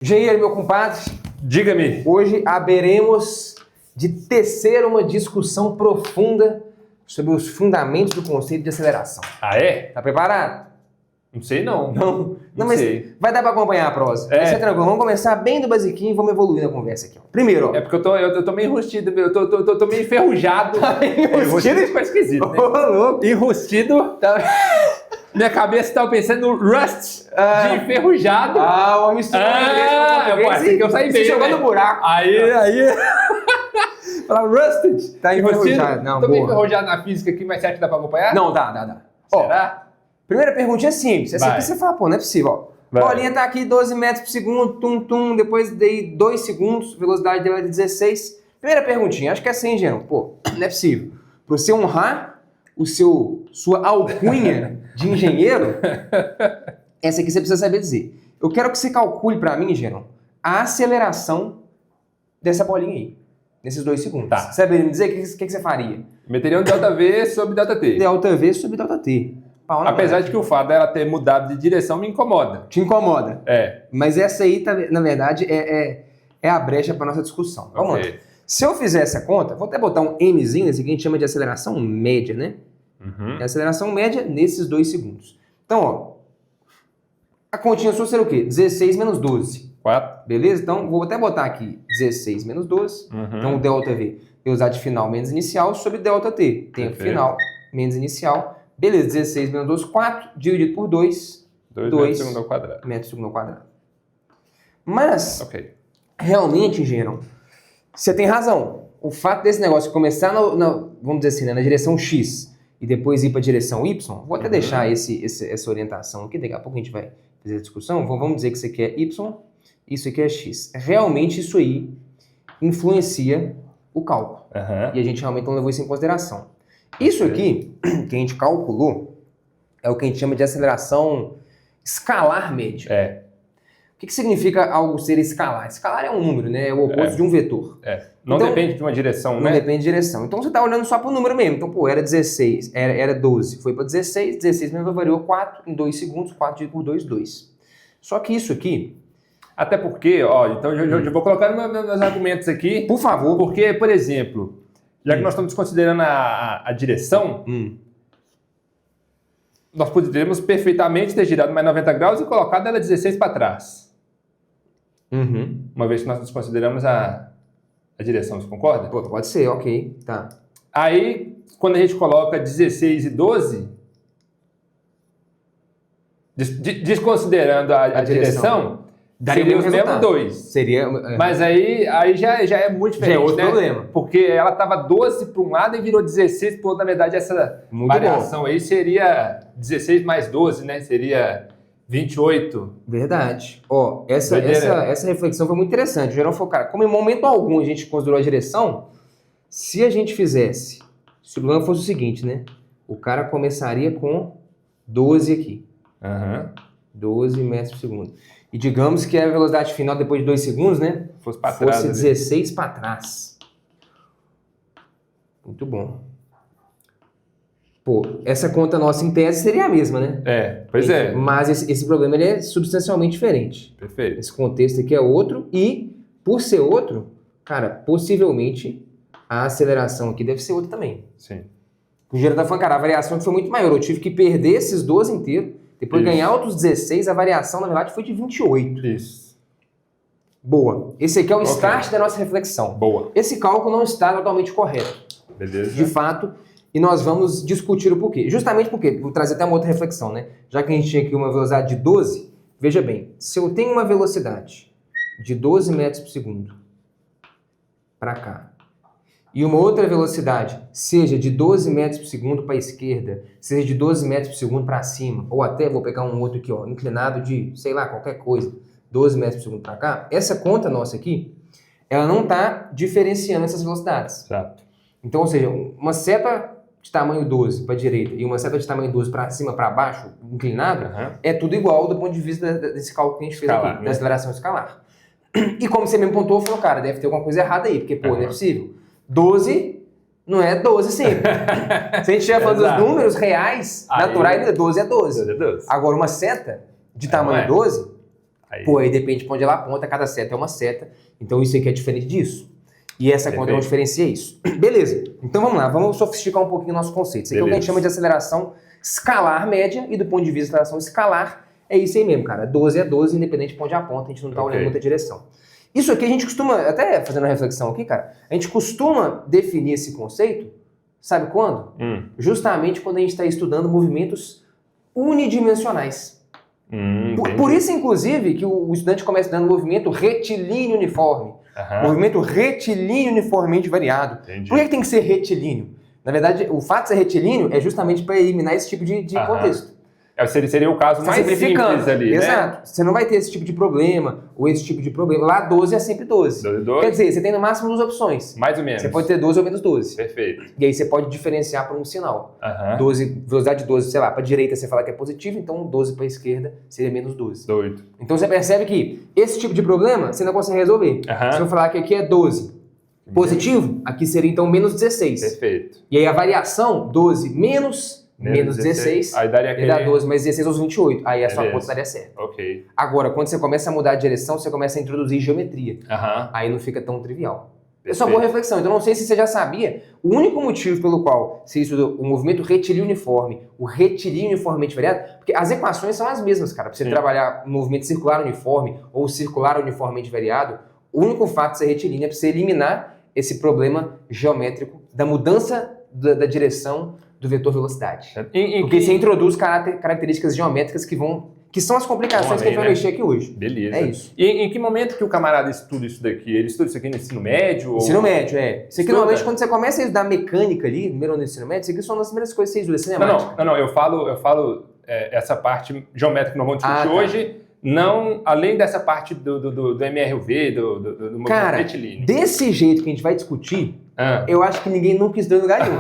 Engenheiro, meu compadre, Diga-me. hoje haveremos de tecer uma discussão profunda sobre os fundamentos do conceito de aceleração. Ah, é? Tá preparado? Não sei não. Não Não mas sei. vai dar pra acompanhar a prosa. É. Vai ser tranquilo. Vamos começar bem do basiquinho e vamos evoluir na conversa aqui. Ó. Primeiro, ó. É porque eu tô meio enrustido, eu tô meio enferrujado. enrustido? Ficou esquisito, né? Ô, louco. Enrustido. Minha cabeça tava pensando no rust de enferrujado. Uma mistura esse aqui eu saí bem, se jogou né? no buraco. Aí. Fala rusted. Tá enferrujado. Não, Tô meio boa. enferrujado na física aqui, mas você acha que dá pra acompanhar? Não, dá. Ó, Será? primeira perguntinha simples. Essa Vai. aqui você fala, pô, não é possível, ó. Vai. Bolinha tá aqui 12 metros por segundo, tum, depois dei 2 segundos, velocidade dela é de 16. Primeira perguntinha, acho que é assim, Geno. Pô, não é possível. Pra você honrar sua alcunha de engenheiro, essa aqui você precisa saber dizer. Eu quero que você calcule pra mim, Geno, a aceleração dessa bolinha aí, nesses 2 segundos. Tá. Você saberia me dizer o que você faria? Meteria um ΔV sobre ΔT. Delta V sobre delta T. Pau na Apesar máquina. de que o fato dela ter mudado de direção me incomoda. Te incomoda. É. Mas essa aí, na verdade, é a brecha para nossa discussão. Vamos Ok. lá. Se eu fizer essa conta, vou até botar um Mzinho, esse aqui a gente chama de aceleração média, né? Uhum. É a aceleração média nesses 2 segundos. Então, ó, a continha sua será o quê? 16 menos 12. 4. Beleza? Então, vou até botar aqui 16 menos 12. Uhum. Então, o ΔV, velocidade final menos inicial sobre ΔT. Tempo Perfeito. final menos inicial. Beleza, 16 menos 12, 4, dividido por 2, 2 dois. metros segundo ao quadrado. metros por segundo ao quadrado. Mas, Ok. realmente, engenheiro, você tem razão. O fato desse negócio começar, vamos dizer assim, né, na direção X e depois ir para a direção Y, vou até Uhum. deixar essa orientação aqui, daqui a pouco a gente vai fazer a discussão, vamos dizer que isso aqui é Y, isso aqui é X. Realmente isso aí influencia o cálculo. Aham. E a gente realmente não levou isso em consideração. Isso aqui, que a gente calculou, é o que a gente chama de aceleração escalar média. É. O que significa algo ser escalar? Escalar é um número, né? É o oposto de um vetor. É. Não Então, depende de uma direção, Não né? depende de direção. Então você está olhando só para o número mesmo. Então, pô, era 16, era 12. Foi para 16, 16 menos variou 4 em 2 segundos, 4 dividido por 2, 2. Só que isso aqui, Até porque, ó, então eu vou colocar meus argumentos aqui. por favor... Porque, por exemplo, já que nós estamos considerando a direção, nós poderíamos perfeitamente ter girado mais 90 graus e colocado ela 16 para trás. Uhum. Uma vez que nós desconsideramos a direção, você concorda? Pô, pode ser, ok. Tá. Aí, quando a gente coloca 16 e 12, desconsiderando a direção, daria seria o os mesmo mesmos resultado. 2. Seria... Mas aí já é muito Já é diferente, outro né? problema. Porque ela estava 12 para um lado e virou 16 para o outro. Na verdade, essa Muito variação aí seria 16 mais 12, né? Seria 28. Verdade. Ó, essa reflexão foi muito interessante. O Gerão falou, cara, como em momento algum a gente considerou a direção, se a gente fizesse, se o problema fosse o seguinte, né? O cara começaria com 12 aqui. Aham. 12 metros por segundo. E digamos que a velocidade final depois de 2 segundos, né? Fosse para trás. Fosse ali. 16 para trás. Muito bom. Pô, essa conta nossa em tese seria a mesma, né? É, pois é. Mas esse problema ele é substancialmente diferente. Perfeito. Esse contexto aqui é outro e, por ser outro, cara, possivelmente a aceleração aqui deve ser outra também. Sim. O engenheiro tá falando, cara, a variação foi muito maior. Eu tive que perder esses 12 inteiros, depois Isso. ganhar outros 16, a variação, na verdade, foi de 28. Isso. Boa. Esse aqui é o Ok. start da nossa reflexão. Boa. Esse cálculo não está totalmente correto, Beleza. de fato, e nós vamos discutir o porquê. Justamente porque, vou trazer até uma outra reflexão, né? Já que a gente tinha aqui uma velocidade de 12, veja bem, se eu tenho uma velocidade de 12 metros por segundo para cá, e uma outra velocidade, seja de 12 metros por segundo para a esquerda, seja de 12 metros por segundo para cima, ou até, vou pegar um outro aqui, ó, inclinado de, sei lá, qualquer coisa, 12 metros por segundo para cá, essa conta nossa aqui, ela não está diferenciando essas velocidades. Exato. Então, ou seja, uma seta de tamanho 12 para a direita e uma seta de tamanho 12 para cima, para baixo, inclinado, Aham. é tudo igual do ponto de vista desse cálculo que a gente fez Escalar, aqui, né? da aceleração escalar. E como você mesmo pontuou, falou, cara, deve ter alguma coisa errada aí, porque, pô, não é Aham. possível. 12 não é 12 sempre. Se a gente estiver falando dos Exato. números reais, Aí- naturais, 12 é 12. 12. Agora, uma seta de É, tamanho não é? 12, Pô, aí depende de onde ela aponta, cada seta é uma seta. Então isso aqui é diferente disso. E essa conta não diferencia isso. Beleza. Então vamos lá, vamos sofisticar um pouquinho o nosso conceito. Isso aqui é o que a gente chama de aceleração escalar média, e do ponto de vista de aceleração escalar, é isso aí mesmo, cara. 12 é 12, independente de onde aponta, a gente não tá olhando muita direção. Isso aqui a gente costuma, até fazendo uma reflexão aqui, cara, a gente costuma definir esse conceito, sabe quando? Justamente quando a gente está estudando movimentos unidimensionais. Por isso, inclusive, que o estudante começa estudando movimento retilíneo uniforme. Movimento retilíneo uniformemente variado. Por que tem que ser retilíneo? Na verdade, o fato de ser retilíneo é justamente para eliminar esse tipo de contexto. Seria o caso mais simples ali, exato. Né? Você não vai ter esse tipo de problema, ou esse tipo de problema. Lá 12 é sempre 12. 12. Quer dizer, você tem no máximo duas opções. Mais ou menos. Você pode ter 12 ou menos 12. Perfeito. E aí você pode diferenciar por um sinal. 12, velocidade de 12, sei lá, para a direita você fala que é positivo, então 12 para a esquerda seria menos 12. Doido. Então você percebe que esse tipo de problema você não consegue resolver. Se eu falar que aqui é 12 positivo, aqui seria então menos 16. Perfeito. E aí a variação, 12 menos 16, aí daria aquele... dá 12 mais 16 aos 28. Aí a sua conta daria certo. Ok. Agora, quando você começa a mudar a direção, você começa a introduzir geometria. Aí não fica tão trivial. É só boa reflexão. Então, não sei se você já sabia, o único motivo pelo qual você estudou o movimento retilíneo uniforme, o retilíneo uniformemente variado, porque as equações são as mesmas, cara. Para você trabalhar o movimento circular uniforme ou circular uniformemente variado, o único fato de ser retilíneo é para você eliminar esse problema geométrico da mudança da direção do vetor velocidade. Porque você introduz características geométricas que são as complicações que a gente vai mexer aqui hoje. Beleza. É isso. E em que momento que o camarada estuda isso daqui? Ele estuda isso aqui no ensino médio? Ensino médio, é. Isso aqui normalmente quando você começa a estudar mecânica ali, primeiro no ensino médio, isso aqui são uma das primeiras coisas que você estuda, cinemática. Não, eu falo essa parte geométrica que nós vamos discutir hoje, não, além dessa parte do MRUV, do movimento retilíneo. Desse jeito que a gente vai discutir, eu acho que ninguém nunca estudou em lugar nenhum.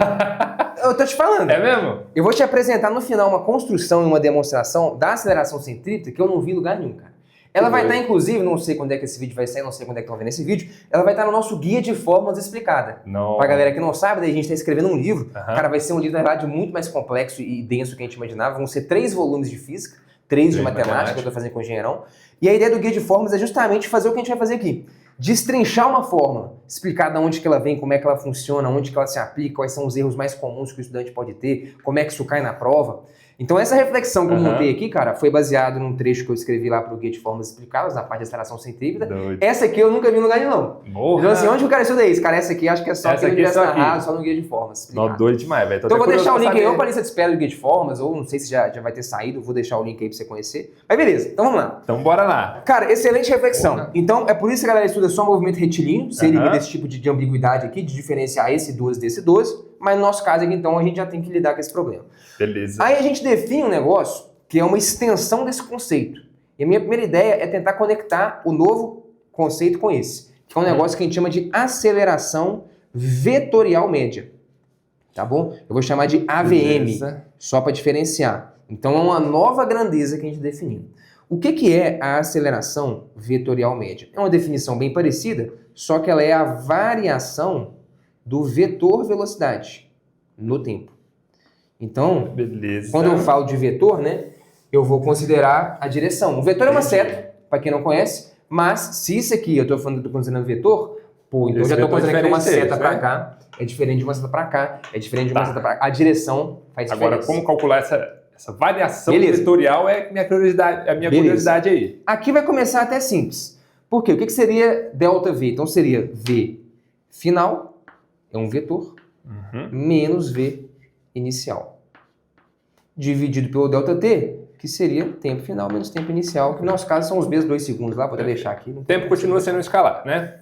Eu tô te falando. É mesmo? Eu vou te apresentar no final uma construção e uma demonstração da aceleração centrípeta que eu não vi em lugar nenhum, cara. Ela vai estar, inclusive, não sei quando é que esse vídeo vai sair, não sei quando é que estão vendo esse vídeo, ela vai estar no nosso guia de fórmulas explicada. Pra galera que não sabe, daí a gente está escrevendo um livro. Cara, vai ser um livro, na verdade, muito mais complexo e denso do que a gente imaginava. Vão ser 3 volumes de física, 3 de matemática, que eu tô fazendo com o engenheirão. E a ideia do guia de fórmulas é justamente fazer o que a gente vai fazer aqui. Destrinchar uma fórmula, explicar de onde que ela vem, como é que ela funciona, onde que ela se aplica, quais são os erros mais comuns que o estudante pode ter, como é que isso cai na prova. Então essa reflexão que eu montei aqui, cara, foi baseado num trecho que eu escrevi lá pro Guia de Fórmulas Explicadas, na parte de aceleração centrípeta. Essa aqui eu nunca vi em lugar nenhum, não. Então assim, onde o cara estuda isso? Cara, essa aqui acho que é só que ele tivesse narrado, só no Guia de Fórmulas. Não, doido demais, velho. Então eu vou deixar o link aí, ou pra lista de espera do Guia de Fórmulas, ou não sei se já vai ter saído, vou deixar o link aí pra você conhecer. Mas beleza, então vamos lá. Então bora lá. Cara, excelente reflexão. Então é por isso que a galera estuda só movimento retilíneo, você elimina esse tipo de ambiguidade aqui, de diferenciar esse 12 desse 12, mas no nosso caso aqui, então, a gente já tem que lidar com esse problema. Beleza. Aí a gente define um negócio que é uma extensão desse conceito. E a minha primeira ideia é tentar conectar o novo conceito com esse, que é um negócio que a gente chama de aceleração vetorial média. Tá bom? Eu vou chamar de AVM, só para diferenciar. Então é uma nova grandeza que a gente definiu. O que é a aceleração vetorial média? É uma definição bem parecida, só que ela é a variação do vetor velocidade no tempo. Então, quando eu falo de vetor, né, eu vou considerar a direção. O vetor é uma seta, para quem não conhece, mas se isso aqui eu estou considerando vetor, então eu já estou considerando que uma seta para cá é diferente de uma seta para cá, é diferente de uma seta para cá. A direção faz diferença. Agora, como calcular essa variação vetorial é a minha curiosidade aí. Aqui vai começar até simples. Por quê? O que seria ΔV? Então seria V final, é um vetor, menos V inicial, dividido pelo ΔT, que seria tempo final menos tempo inicial, que no nosso caso são os mesmos 2 segundos lá, vou até deixar aqui. Tempo continua sendo escalar, né?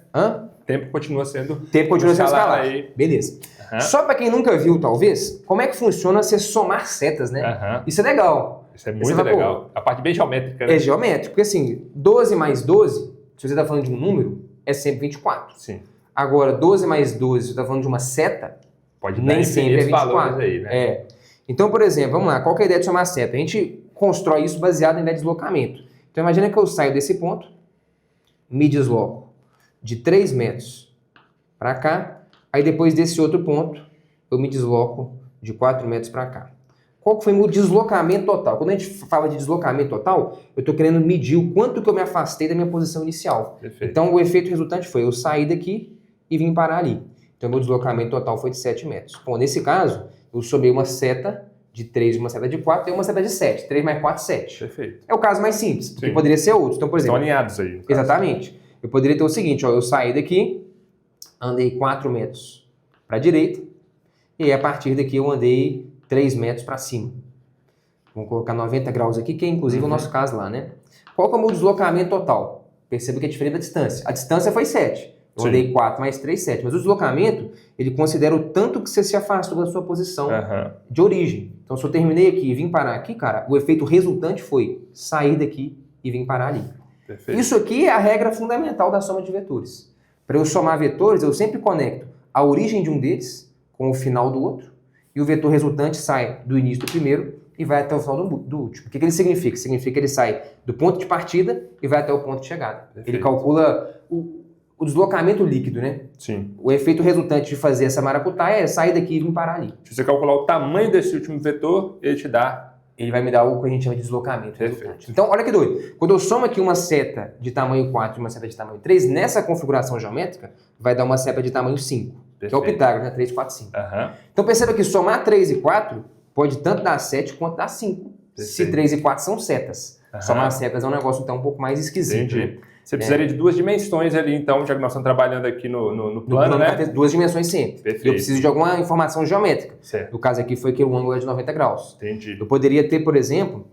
Tempo continua sendo escalar. Aí. Beleza. Só para quem nunca viu, talvez, como é que funciona você somar setas, né? Isso é legal. Isso é muito legal. A parte bem geométrica, né? É geométrico, porque assim, 12 mais 12, se você está falando de um número, é sempre 24. Sim. Agora, 12 mais 12, se você está falando de uma seta, pode nem sempre é 24. Aí, né? Então, por exemplo, vamos lá, qual que é a ideia de somar seta? A gente constrói isso baseado em ideia de deslocamento. Então, imagina que eu saio desse ponto, me desloco de 3 metros para cá, aí depois desse outro ponto, eu me desloco de 4 metros para cá. qual que foi o meu deslocamento total. Quando a gente fala de deslocamento total, eu estou querendo medir o quanto que eu me afastei da minha posição inicial. Perfeito. Então, o efeito resultante foi eu sair daqui e vim parar ali. Então, meu deslocamento total foi de 7 metros. Bom, nesse caso, eu somei uma seta de 3 e uma seta de 4 e uma seta de 7. 3 mais 4, 7. Perfeito. É o caso mais simples, porque Sim. poderia ser outro. Então, por exemplo... Estão alinhados aí. no caso. Exatamente. Eu poderia ter o seguinte, ó, eu saí daqui, andei 4 metros para a direita, e aí, a partir daqui eu andei 3 metros para cima. Vamos colocar 90 graus aqui, que é inclusive o nosso caso lá, né? Qual que é o meu deslocamento total? Perceba que é diferente da distância. A distância foi 7. Eu Sim. andei 4 mais 3, 7. Mas o deslocamento, ele considera o tanto que você se afastou da sua posição de origem. Então, se eu terminei aqui e vim parar aqui, cara, o efeito resultante foi sair daqui e vim parar ali. Perfeito. Isso aqui é a regra fundamental da soma de vetores. Para eu somar vetores, eu sempre conecto a origem de um deles com o final do outro, e o vetor resultante sai do início do primeiro e vai até o final do último. O que ele significa? Significa que ele sai do ponto de partida e vai até o ponto de chegada. Perfeito. Ele calcula o deslocamento líquido, né? Sim. O efeito resultante de fazer essa maracutaia é sair daqui e vir parar ali. Se você calcular o tamanho desse último vetor, ele te dá... Ele vai me dar o que a gente chama de deslocamento Perfeito. resultante. Então, olha que doido. Quando eu somo aqui uma seta de tamanho 4 e uma seta de tamanho 3, nessa configuração geométrica, vai dar uma seta de tamanho 5, que é o Perfeito. Pitágoras, né? 3, 4, 5. Aham. Então, perceba que somar 3 e 4 pode tanto dar 7 quanto dar 5. Se Perfeito. 3 e 4 são setas. Aham. Somar setas é um negócio então um pouco mais esquisito. Entendi. Né? Você precisaria de 2 dimensões ali, então, já que nós estamos trabalhando aqui no plano, né? Tem 2 dimensões sempre. Perfeito. E eu preciso de alguma informação geométrica. Certo. No caso aqui foi que o ângulo é de 90 graus. Entendi. Eu poderia ter, por exemplo,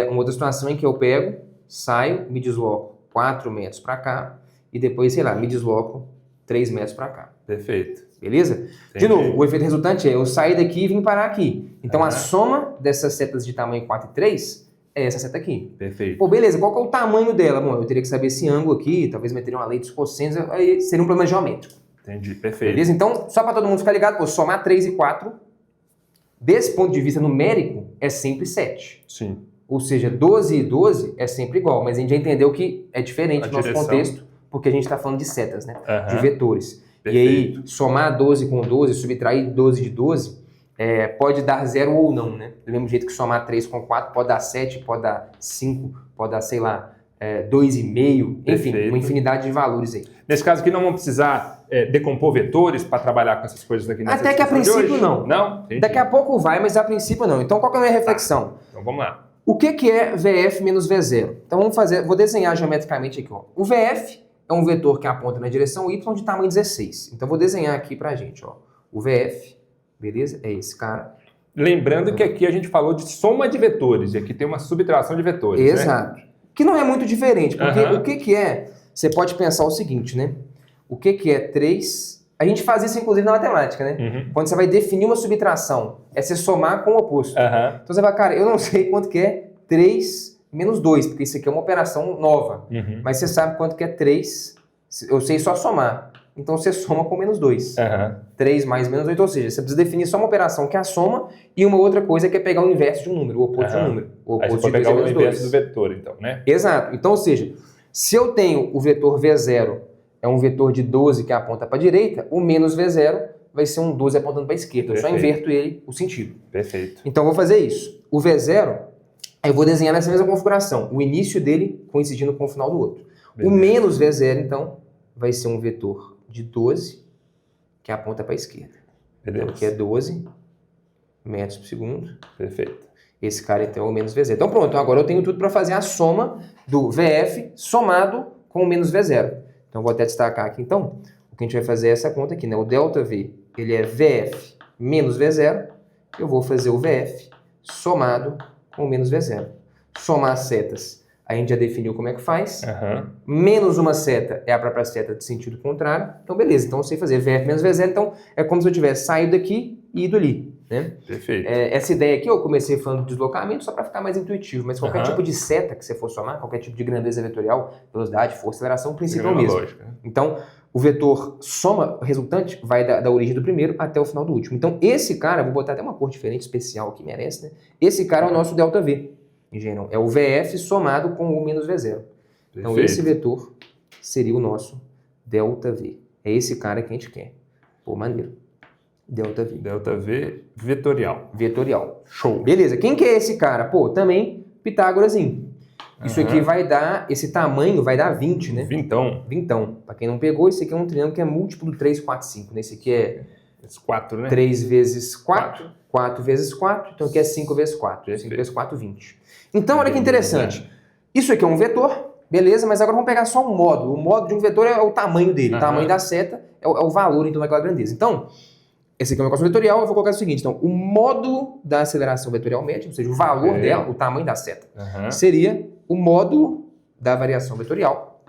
uma outra situação em que eu pego, saio, me desloco 4 metros para cá e depois, sei lá, me desloco 3 metros para cá. Perfeito. Beleza? De Entendi. novo, o efeito resultante é eu sair daqui e vim parar aqui. Então, a Aham. soma dessas setas de tamanho 4 e 3 é essa seta aqui. Perfeito. Pô, beleza, qual que é o tamanho dela? Bom, eu teria que saber esse ângulo aqui, talvez meteria uma lei dos cossenos, aí seria um problema geométrico. Entendi. Perfeito. Beleza? Então, só para todo mundo ficar ligado, pô, somar 3 e 4, desse ponto de vista numérico, é sempre 7. Sim. Ou seja, 12 e 12 é sempre igual, mas a gente já entendeu que é diferente A no nosso direção. contexto, porque a gente está falando de setas, né? Aham. De vetores. Perfeito. E aí, somar 12 com 12, subtrair 12 de 12, pode dar 0 ou não, né? Do mesmo jeito que somar 3 com 4 pode dar 7, pode dar 5, pode dar, sei lá, 2,5, enfim, Perfeito. uma infinidade de valores aí. Nesse caso aqui, não vamos precisar decompor vetores para trabalhar com essas coisas aqui nessa Até que a discussão de princípio hoje? não. Não? Entendi. Daqui a pouco vai, mas a princípio não. Então, qual que é a minha reflexão? Então vamos lá. O que é VF menos V0? Então vou desenhar geometricamente aqui. Ó. O VF é um vetor que aponta na direção Y de tamanho 16. Então vou desenhar aqui pra gente. Ó. O VF, beleza? É esse cara. Lembrando que aqui a gente falou de soma de vetores, e aqui tem uma subtração de vetores, né? Exato. Que não é muito diferente, porque Aham. o que é... Você pode pensar o seguinte, né? O que é 3... A gente faz isso, inclusive, na matemática, né? Uhum. Quando você vai definir uma subtração, é você somar com o oposto. Aham. Então você vai, cara, eu não sei quanto que é 3 menos 2, porque isso aqui é uma operação nova. Uhum. Mas você sabe quanto que é 3, eu sei só somar. Então você soma com menos 2. Aham. 3 mais menos 8, ou seja, você precisa definir só uma operação que é a soma e uma outra coisa que é pegar o inverso de um número, o oposto de um Aham. número. O Aí você oposto de pode 2 é pegar o menos inverso 2. do vetor, então, né? Exato. Então, ou seja, se eu tenho o vetor V0 é um vetor de 12 que aponta para a direita, o menos V0 vai ser um 12 apontando para a esquerda. Eu só Perfeito. inverto ele, o sentido. Perfeito. Então eu vou fazer isso. O V0, eu vou desenhar nessa mesma configuração. O início dele coincidindo com o final do outro. Beleza. O menos V0, então, vai ser um vetor de 12 que aponta para a esquerda. Beleza. Então, que é 12 metros por segundo. Perfeito. Esse cara, então, é o menos V0. Então, pronto. Então, agora eu tenho tudo para fazer a soma do VF somado com o menos V0. Então, eu vou até destacar aqui, então, o que a gente vai fazer é essa conta aqui, né? O ΔV, ele é VF menos V0. Eu vou fazer o VF somado com o menos V0. Somar as setas, a gente já definiu como é que faz. Aham. Menos uma seta é a própria seta de sentido contrário. Então, beleza. Então, eu sei fazer VF menos V0. Então, é como se eu tivesse saído daqui e ido ali, né? Perfeito. Essa ideia aqui, eu comecei falando de deslocamento só para ficar mais intuitivo, mas qualquer Aham. tipo de seta que você for somar, qualquer tipo de grandeza vetorial, velocidade, força, aceleração, o princípio é o Mesma mesmo. lógica, né? Então, o vetor soma resultante vai da origem do primeiro até o final do último. Então, esse cara, vou botar até uma cor diferente, especial, que merece, né? Esse cara é o nosso ΔV, em geral. É o VF somado com o menos V0. Então, Perfeito. esse vetor seria o nosso ΔV. É esse cara que a gente quer. Pô, maneiro. ΔV. ΔV vetorial. Vetorial. Show. Beleza, quem que é esse cara? Pô, também Pitágorazinho. Isso aqui vai dar, esse tamanho vai dar 20, né? Vintão. Vintão. Pra quem não pegou, esse aqui é um triângulo que é múltiplo do 3, 4, 5. Né? Esse aqui é Esse 4, né? 3 vezes 4, 4 vezes 4, então aqui é 5 vezes 4. 5 vezes 4, 20. Então, olha que interessante. Isso aqui é um vetor, beleza, mas agora vamos pegar só um módulo. O módulo de um vetor é o tamanho dele. O tamanho da seta é o valor, então, daquela grandeza. Então, esse aqui é uma equação vetorial, eu vou colocar o seguinte. Então, o módulo da aceleração vetorial média, ou seja, o valor dela, o tamanho da seta, seria o módulo da variação vetorial,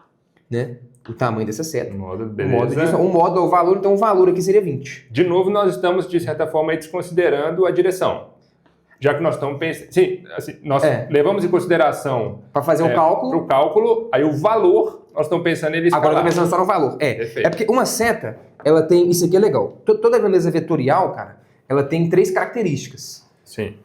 né? O tamanho dessa seta. Beleza. O módulo é o valor, então o valor aqui seria 20. De novo, nós estamos, de certa forma, aí desconsiderando a direção. Já que nós estamos pensando... Sim, assim, nós levamos em consideração... Para fazer um cálculo... Para o cálculo, aí o valor, nós estamos pensando nele escalar. Agora eu estou pensando só no valor. É porque uma seta, ela tem... Isso aqui é legal. Toda grandeza vetorial, cara, ela tem 3 características. Sim.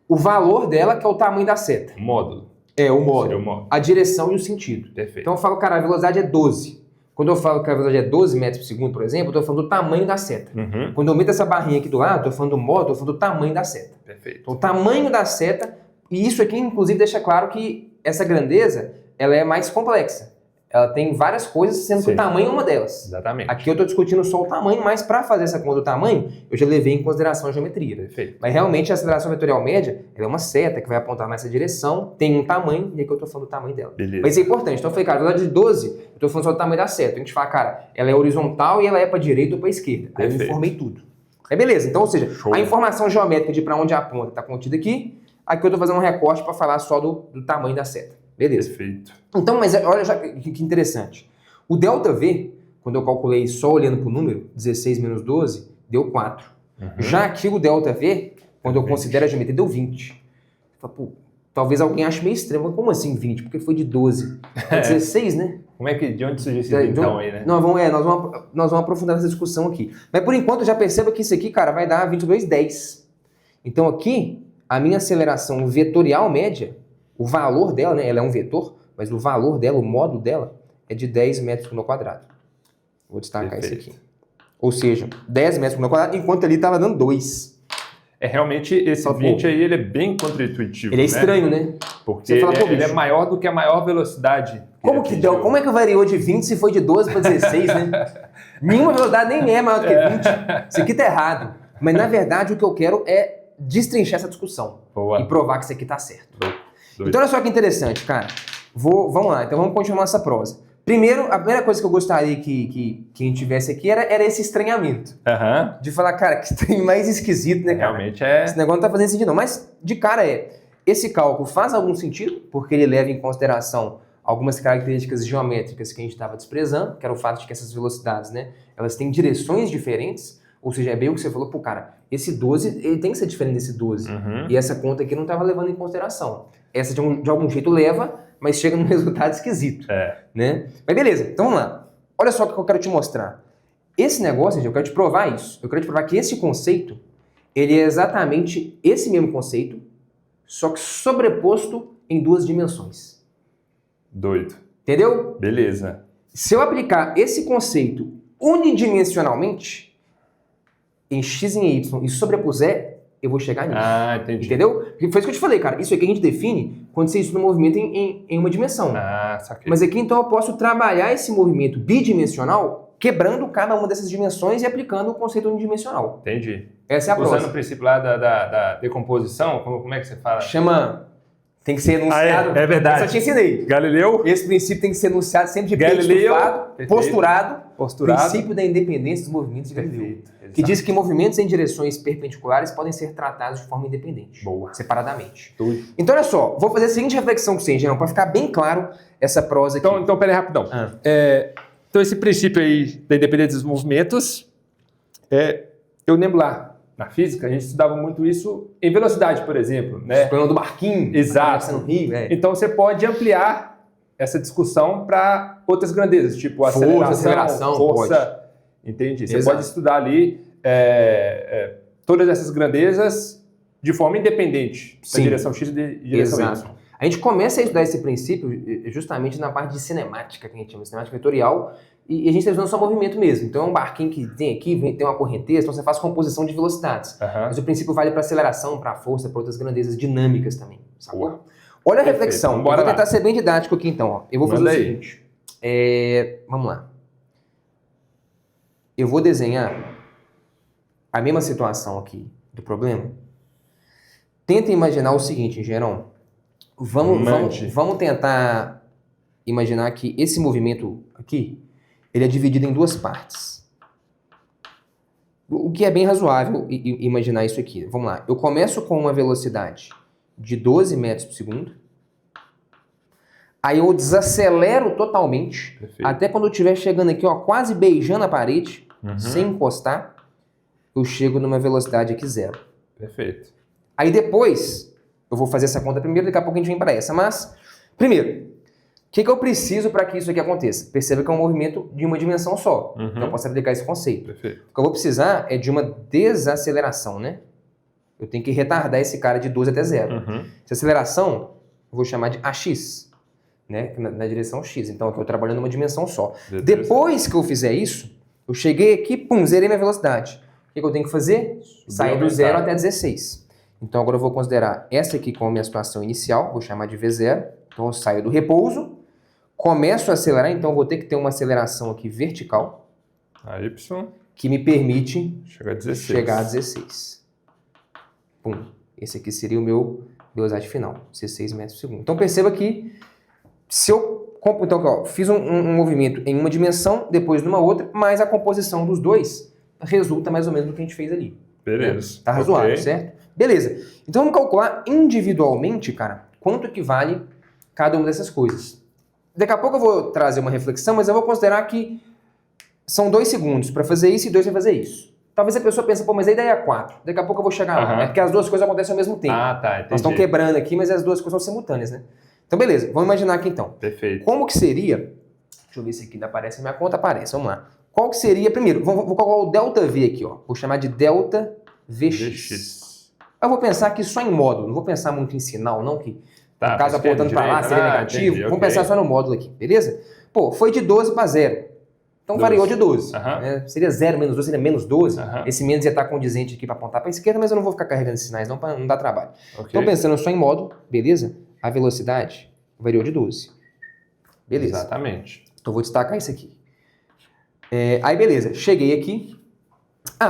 O valor dela, que é o tamanho da seta. O módulo. O módulo. A direção e o sentido. Perfeito. Então eu falo, cara, a velocidade é 12. Quando eu falo que a velocidade é 12 metros por segundo, por exemplo, eu estou falando do tamanho da seta. Quando eu meto essa barrinha aqui do lado, estou falando do módulo, estou falando do tamanho da seta. Perfeito. Então, o tamanho da seta, e isso aqui, inclusive, deixa claro que essa grandeza, ela é mais complexa. Ela tem várias coisas, sendo que o tamanho é uma delas. Exatamente. Aqui eu estou discutindo só o tamanho, mas para fazer essa conta do tamanho, eu já levei em consideração a geometria. Perfeito. Mas realmente a aceleração vetorial média, ela é uma seta que vai apontar nessa direção, tem um tamanho, e aqui eu estou falando do tamanho dela. Beleza. Mas isso é importante. Então eu falei, cara, a velocidade de 12, eu estou falando só do tamanho da seta. A gente fala, cara, ela é horizontal e ela é para direita ou para esquerda. Aí eu informei tudo. Aí beleza. Então, ou seja, a informação geométrica de para onde aponta está contida aqui. Aqui eu estou fazendo um recorte para falar só do tamanho da seta. Beleza. Perfeito. Então, mas olha já que interessante. O ΔV, quando eu calculei só olhando para o número, 16 menos 12, deu 4. Já aqui o ΔV, quando eu considero a geometria, deu 20. Pô, talvez alguém ache meio estranho, mas como assim 20? Porque foi de 12 a 16, né? De onde surgiu esse então aí, né? Nós vamos aprofundar essa discussão aqui. Mas por enquanto, já perceba que isso aqui, cara, vai dar 22,10. Então aqui, a minha aceleração vetorial média, o valor dela, né? Ela é um vetor, mas o valor dela, o módulo dela, é de 10 metros por quadrado. Vou destacar isso aqui. Ou seja, 10 metros por quadrado, enquanto ali estava dando 2. Realmente, esse 20 aí, ele é bem contra-intuitivo. Ele é estranho, né? Porque ele é maior do que a maior velocidade. Como é que variou de 20 se foi de 12 para 16, né? Nenhuma velocidade nem é maior do que 20. Isso aqui tá errado. Mas, na verdade, o que eu quero é destrinchar essa discussão. Boa. E provar que isso aqui tá certo. Doido. Então, olha só que interessante, cara. Vamos lá, então vamos continuar essa prosa. Primeiro, a primeira coisa que eu gostaria que a gente tivesse aqui era esse estranhamento. De falar, cara, que trem mais esquisito, né, cara? Realmente Esse negócio não tá fazendo sentido, não. Mas, de cara, esse cálculo faz algum sentido, porque ele leva em consideração algumas características geométricas que a gente estava desprezando, que era o fato de que essas velocidades, né, elas têm direções diferentes, ou seja, é bem o que você falou, pô, cara, esse 12, ele tem que ser diferente desse 12. E essa conta aqui não estava levando em consideração. Essa, de algum jeito, leva, mas chega num resultado esquisito. Né? Mas beleza, então vamos lá. Olha só o que eu quero te mostrar. Esse negócio, gente, eu quero te provar isso. Eu quero te provar que esse conceito, ele é exatamente esse mesmo conceito, só que sobreposto em 2 dimensões. Doido. Entendeu? Beleza. Se eu aplicar esse conceito unidimensionalmente, em x e em y, e sobrepuser, eu vou chegar nisso. Entendi. Entendeu? Porque foi isso que eu te falei, cara. Isso aqui a gente define quando você estuda um movimento em uma dimensão. Saquei. Mas aqui, então, eu posso trabalhar esse movimento bidimensional quebrando cada uma dessas dimensões e aplicando o conceito unidimensional. Entendi. Essa é a próxima. Usando o princípio lá da decomposição, como é que você fala? Tem que ser enunciado. É verdade. Eu só te ensinei. Galileu? Esse princípio tem que ser enunciado sempre de peito Galileu, estufado, posturado. Posturado. Princípio da independência dos movimentos de Galileu. Perfeito. Que diz que movimentos em direções perpendiculares podem ser tratados de forma independente. Boa. Separadamente. Tudo. Então, olha só. Vou fazer a seguinte reflexão com você, Engenhão, para ficar bem claro essa prosa aqui. Então pera aí, rapidão. Então, esse princípio aí da independência dos movimentos, eu lembro lá, na física, a gente estudava muito isso em velocidade, por exemplo. Né? O problema do barquinho. Exato. No Rio, Então, você pode ampliar essa discussão para outras grandezas, tipo aceleração, força. Pode. Entendi. Você pode estudar ali todas essas grandezas de forma independente, da direção X e direção Y. A gente começa a estudar esse princípio justamente na parte de cinemática, que a gente chama de cinemática vetorial, e a gente está usando só movimento mesmo. Então é um barquinho que tem aqui, tem uma correnteza, então você faz composição de velocidades. Mas o princípio vale para aceleração, para força, para outras grandezas dinâmicas também. Sacou? Olha a reflexão. Eu vou tentar ser bem didático aqui então. Ó. Eu vou fazer o seguinte. Vamos lá. Eu vou desenhar a mesma situação aqui do problema. Tenta imaginar o seguinte, Gerão. Vamos tentar imaginar que esse movimento aqui, ele é dividido em duas partes. O que é bem razoável imaginar isso aqui. Vamos lá. Eu começo com uma velocidade de 12 metros por segundo. Aí eu desacelero totalmente. Perfeito. Até quando eu estiver chegando aqui, ó, quase beijando a parede, sem encostar, eu chego numa velocidade aqui zero. Perfeito. Aí depois, eu vou fazer essa conta primeiro, daqui a pouco a gente vem para essa. Mas, primeiro, o que eu preciso para que isso aqui aconteça? Perceba que é um movimento de uma dimensão só. Então eu posso aplicar esse conceito. Perfeito. O que eu vou precisar é de uma desaceleração, né? Eu tenho que retardar esse cara de 12 até zero. Essa aceleração, eu vou chamar de AX, né? Na direção X. Então aqui eu trabalhando numa dimensão só. Beleza. Depois que eu fizer isso, eu cheguei aqui, pum, zerei minha velocidade. O que eu tenho que fazer? Sair do 0 até 16. Então agora eu vou considerar essa aqui como minha situação inicial, vou chamar de V0. Então eu saio do repouso, começo a acelerar, então eu vou ter que ter uma aceleração aqui vertical. A Y. Que me permite chegar a 16. Pum. Esse aqui seria o meu velocidade final, 16 metros por segundo. Então perceba que se eu então, ó, fiz um movimento em uma dimensão, depois numa outra, mas a composição dos dois resulta mais ou menos do que a gente fez ali. Beleza. Né? Tá razoável, certo? Beleza. Então vamos calcular individualmente, cara, quanto equivale cada uma dessas coisas. Daqui a pouco eu vou trazer uma reflexão, mas eu vou considerar que são 2 segundos para fazer isso e 2 para fazer isso. Talvez a pessoa pense, pô, mas aí daí é 4. Daqui a pouco eu vou chegar lá. É porque as duas coisas acontecem ao mesmo tempo. Ah, tá, entendi. Nós estamos quebrando aqui, mas as duas coisas são simultâneas, né? Então, beleza. Vamos imaginar aqui, então. Perfeito. Como que seria... Deixa eu ver se aqui ainda aparece na minha conta. Aparece, vamos lá. Qual que seria... Primeiro, vou colocar o ΔV aqui, ó. Vou chamar de delta VX. Eu vou pensar aqui só em módulo. Não vou pensar muito em sinal, não, que no caso apontando para lá seria negativo. Entendi, vamos pensar só no módulo aqui, beleza? Pô, foi de 12 para 0. Então variou de 12. Né? Seria 0 menos 12, seria menos 12. Esse menos ia estar condizente aqui para apontar para a esquerda, mas eu não vou ficar carregando esses sinais não, para não dar trabalho. Então pensando só em módulo, beleza? A velocidade variou de 12. Beleza. Exatamente. Então vou destacar isso aqui. Aí beleza, cheguei aqui.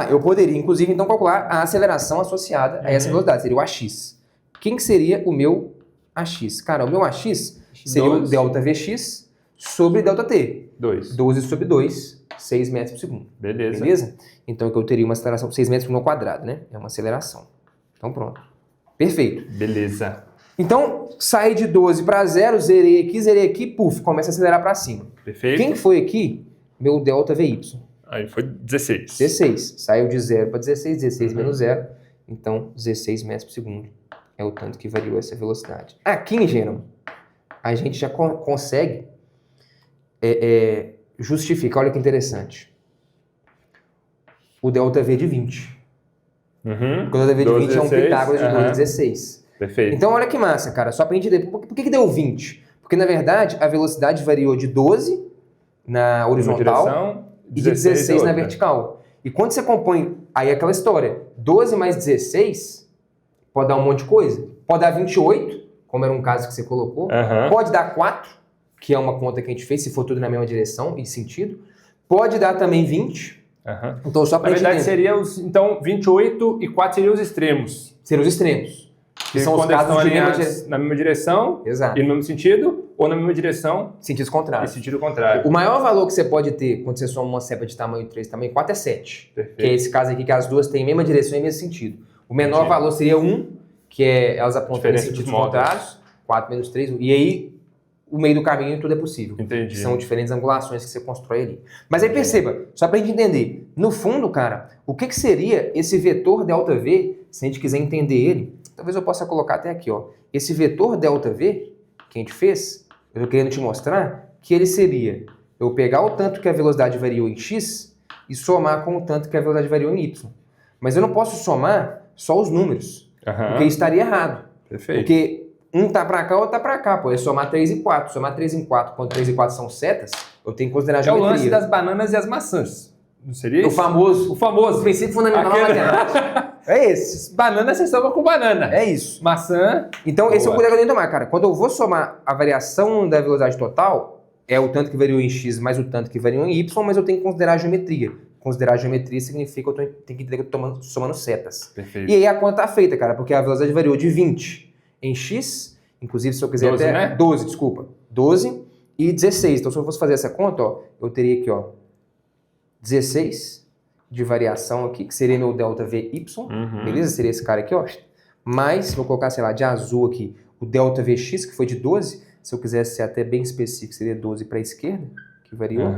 Eu poderia inclusive então calcular a aceleração associada a essa velocidade, seria o AX. Quem que seria o meu AX? Cara, o meu AX seria o delta VX sobre delta T. 12 sobre 2, 6 metros por segundo. Beleza? Então eu teria uma aceleração, 6 metros por segundo ao quadrado, né? É uma aceleração. Então pronto. Perfeito. Beleza. Então, saí de 12 para 0, zerei aqui, puf, começa a acelerar para cima. Perfeito. Quem foi aqui? Meu delta VY. Aí foi 16. 16. Saiu de 0 para 16, 16 menos 0. Então, 16 metros por segundo é o tanto que variou essa velocidade. Aqui em Gênero, a gente já consegue justificar, olha que interessante, o delta V de 20. Porque o delta V de 20 é um Pitágoras de 12, 16. Perfeito. Então, olha que massa, cara. Só pra gente entender. Por que deu 20? Porque, na verdade, a velocidade variou de 12 na horizontal e de 16 na vertical. E quando você compõe, aí é aquela história, 12 mais 16 pode dar um monte de coisa. Pode dar 28, como era um caso que você colocou. Pode dar 4, que é uma conta que a gente fez, se for tudo na mesma direção e sentido. Pode dar também 20. Então, só pra na verdade, seria então 28 e 4 seriam os extremos. Seriam os extremos. Que são os casos de na mesma direção. Exato. E no mesmo sentido, ou na mesma direção. Sentido contrário. Em sentido contrário. O maior valor que você pode ter quando você soma uma cepa de tamanho 3 e tamanho 4 é 7. Perfeito. Que é esse caso aqui que as duas têm a mesma direção e mesmo sentido. O menor valor seria 1, que elas apontam em sentidos contrários. 4 menos 3. E aí, o meio do caminho tudo é possível. Entendi. São diferentes angulações que você constrói ali. Mas aí perceba, só pra gente entender. No fundo, cara, o que seria esse vetor ΔV, se a gente quiser entender ele? Talvez eu possa colocar até aqui, ó. Esse vetor ΔV que a gente fez, eu tô querendo te mostrar que ele seria eu pegar o tanto que a velocidade variou em x e somar com o tanto que a velocidade variou em y. Mas eu não posso somar só os números, porque estaria errado. Perfeito. Porque um tá pra cá, outro tá pra cá, pô. É somar 3 e 4. Somar 3 em 4, quando 3 e 4 são setas, eu tenho que considerar a É o geometria. lance das bananas e as maçãs. Não seria O isso? famoso. O famoso. O princípio fundamental da Aquele- matemática. É esse. Banana você soma com banana. É isso. Maçã. Então, esse é o Boa. cuidado que eu tenho que tomar, cara. Quando eu vou somar a variação da velocidade total, é o tanto que variou em x mais o tanto que variou em y, mas eu tenho que considerar a geometria. Considerar a geometria significa que eu tenho que entender que eu tô somando setas. Perfeito. E aí a conta tá feita, cara, porque a velocidade variou de 20 em x, inclusive se eu quiser 12, até... né? 12, desculpa. 12 e 16. Então, se eu fosse fazer essa conta, ó, eu teria aqui, ó, 16 de variação aqui, que seria meu delta VY, beleza? Seria esse cara aqui, ó. Mais, vou colocar, sei lá, de azul aqui, o delta VX, que foi de 12. Se eu quisesse ser até bem específico, seria 12 para a esquerda, que variou.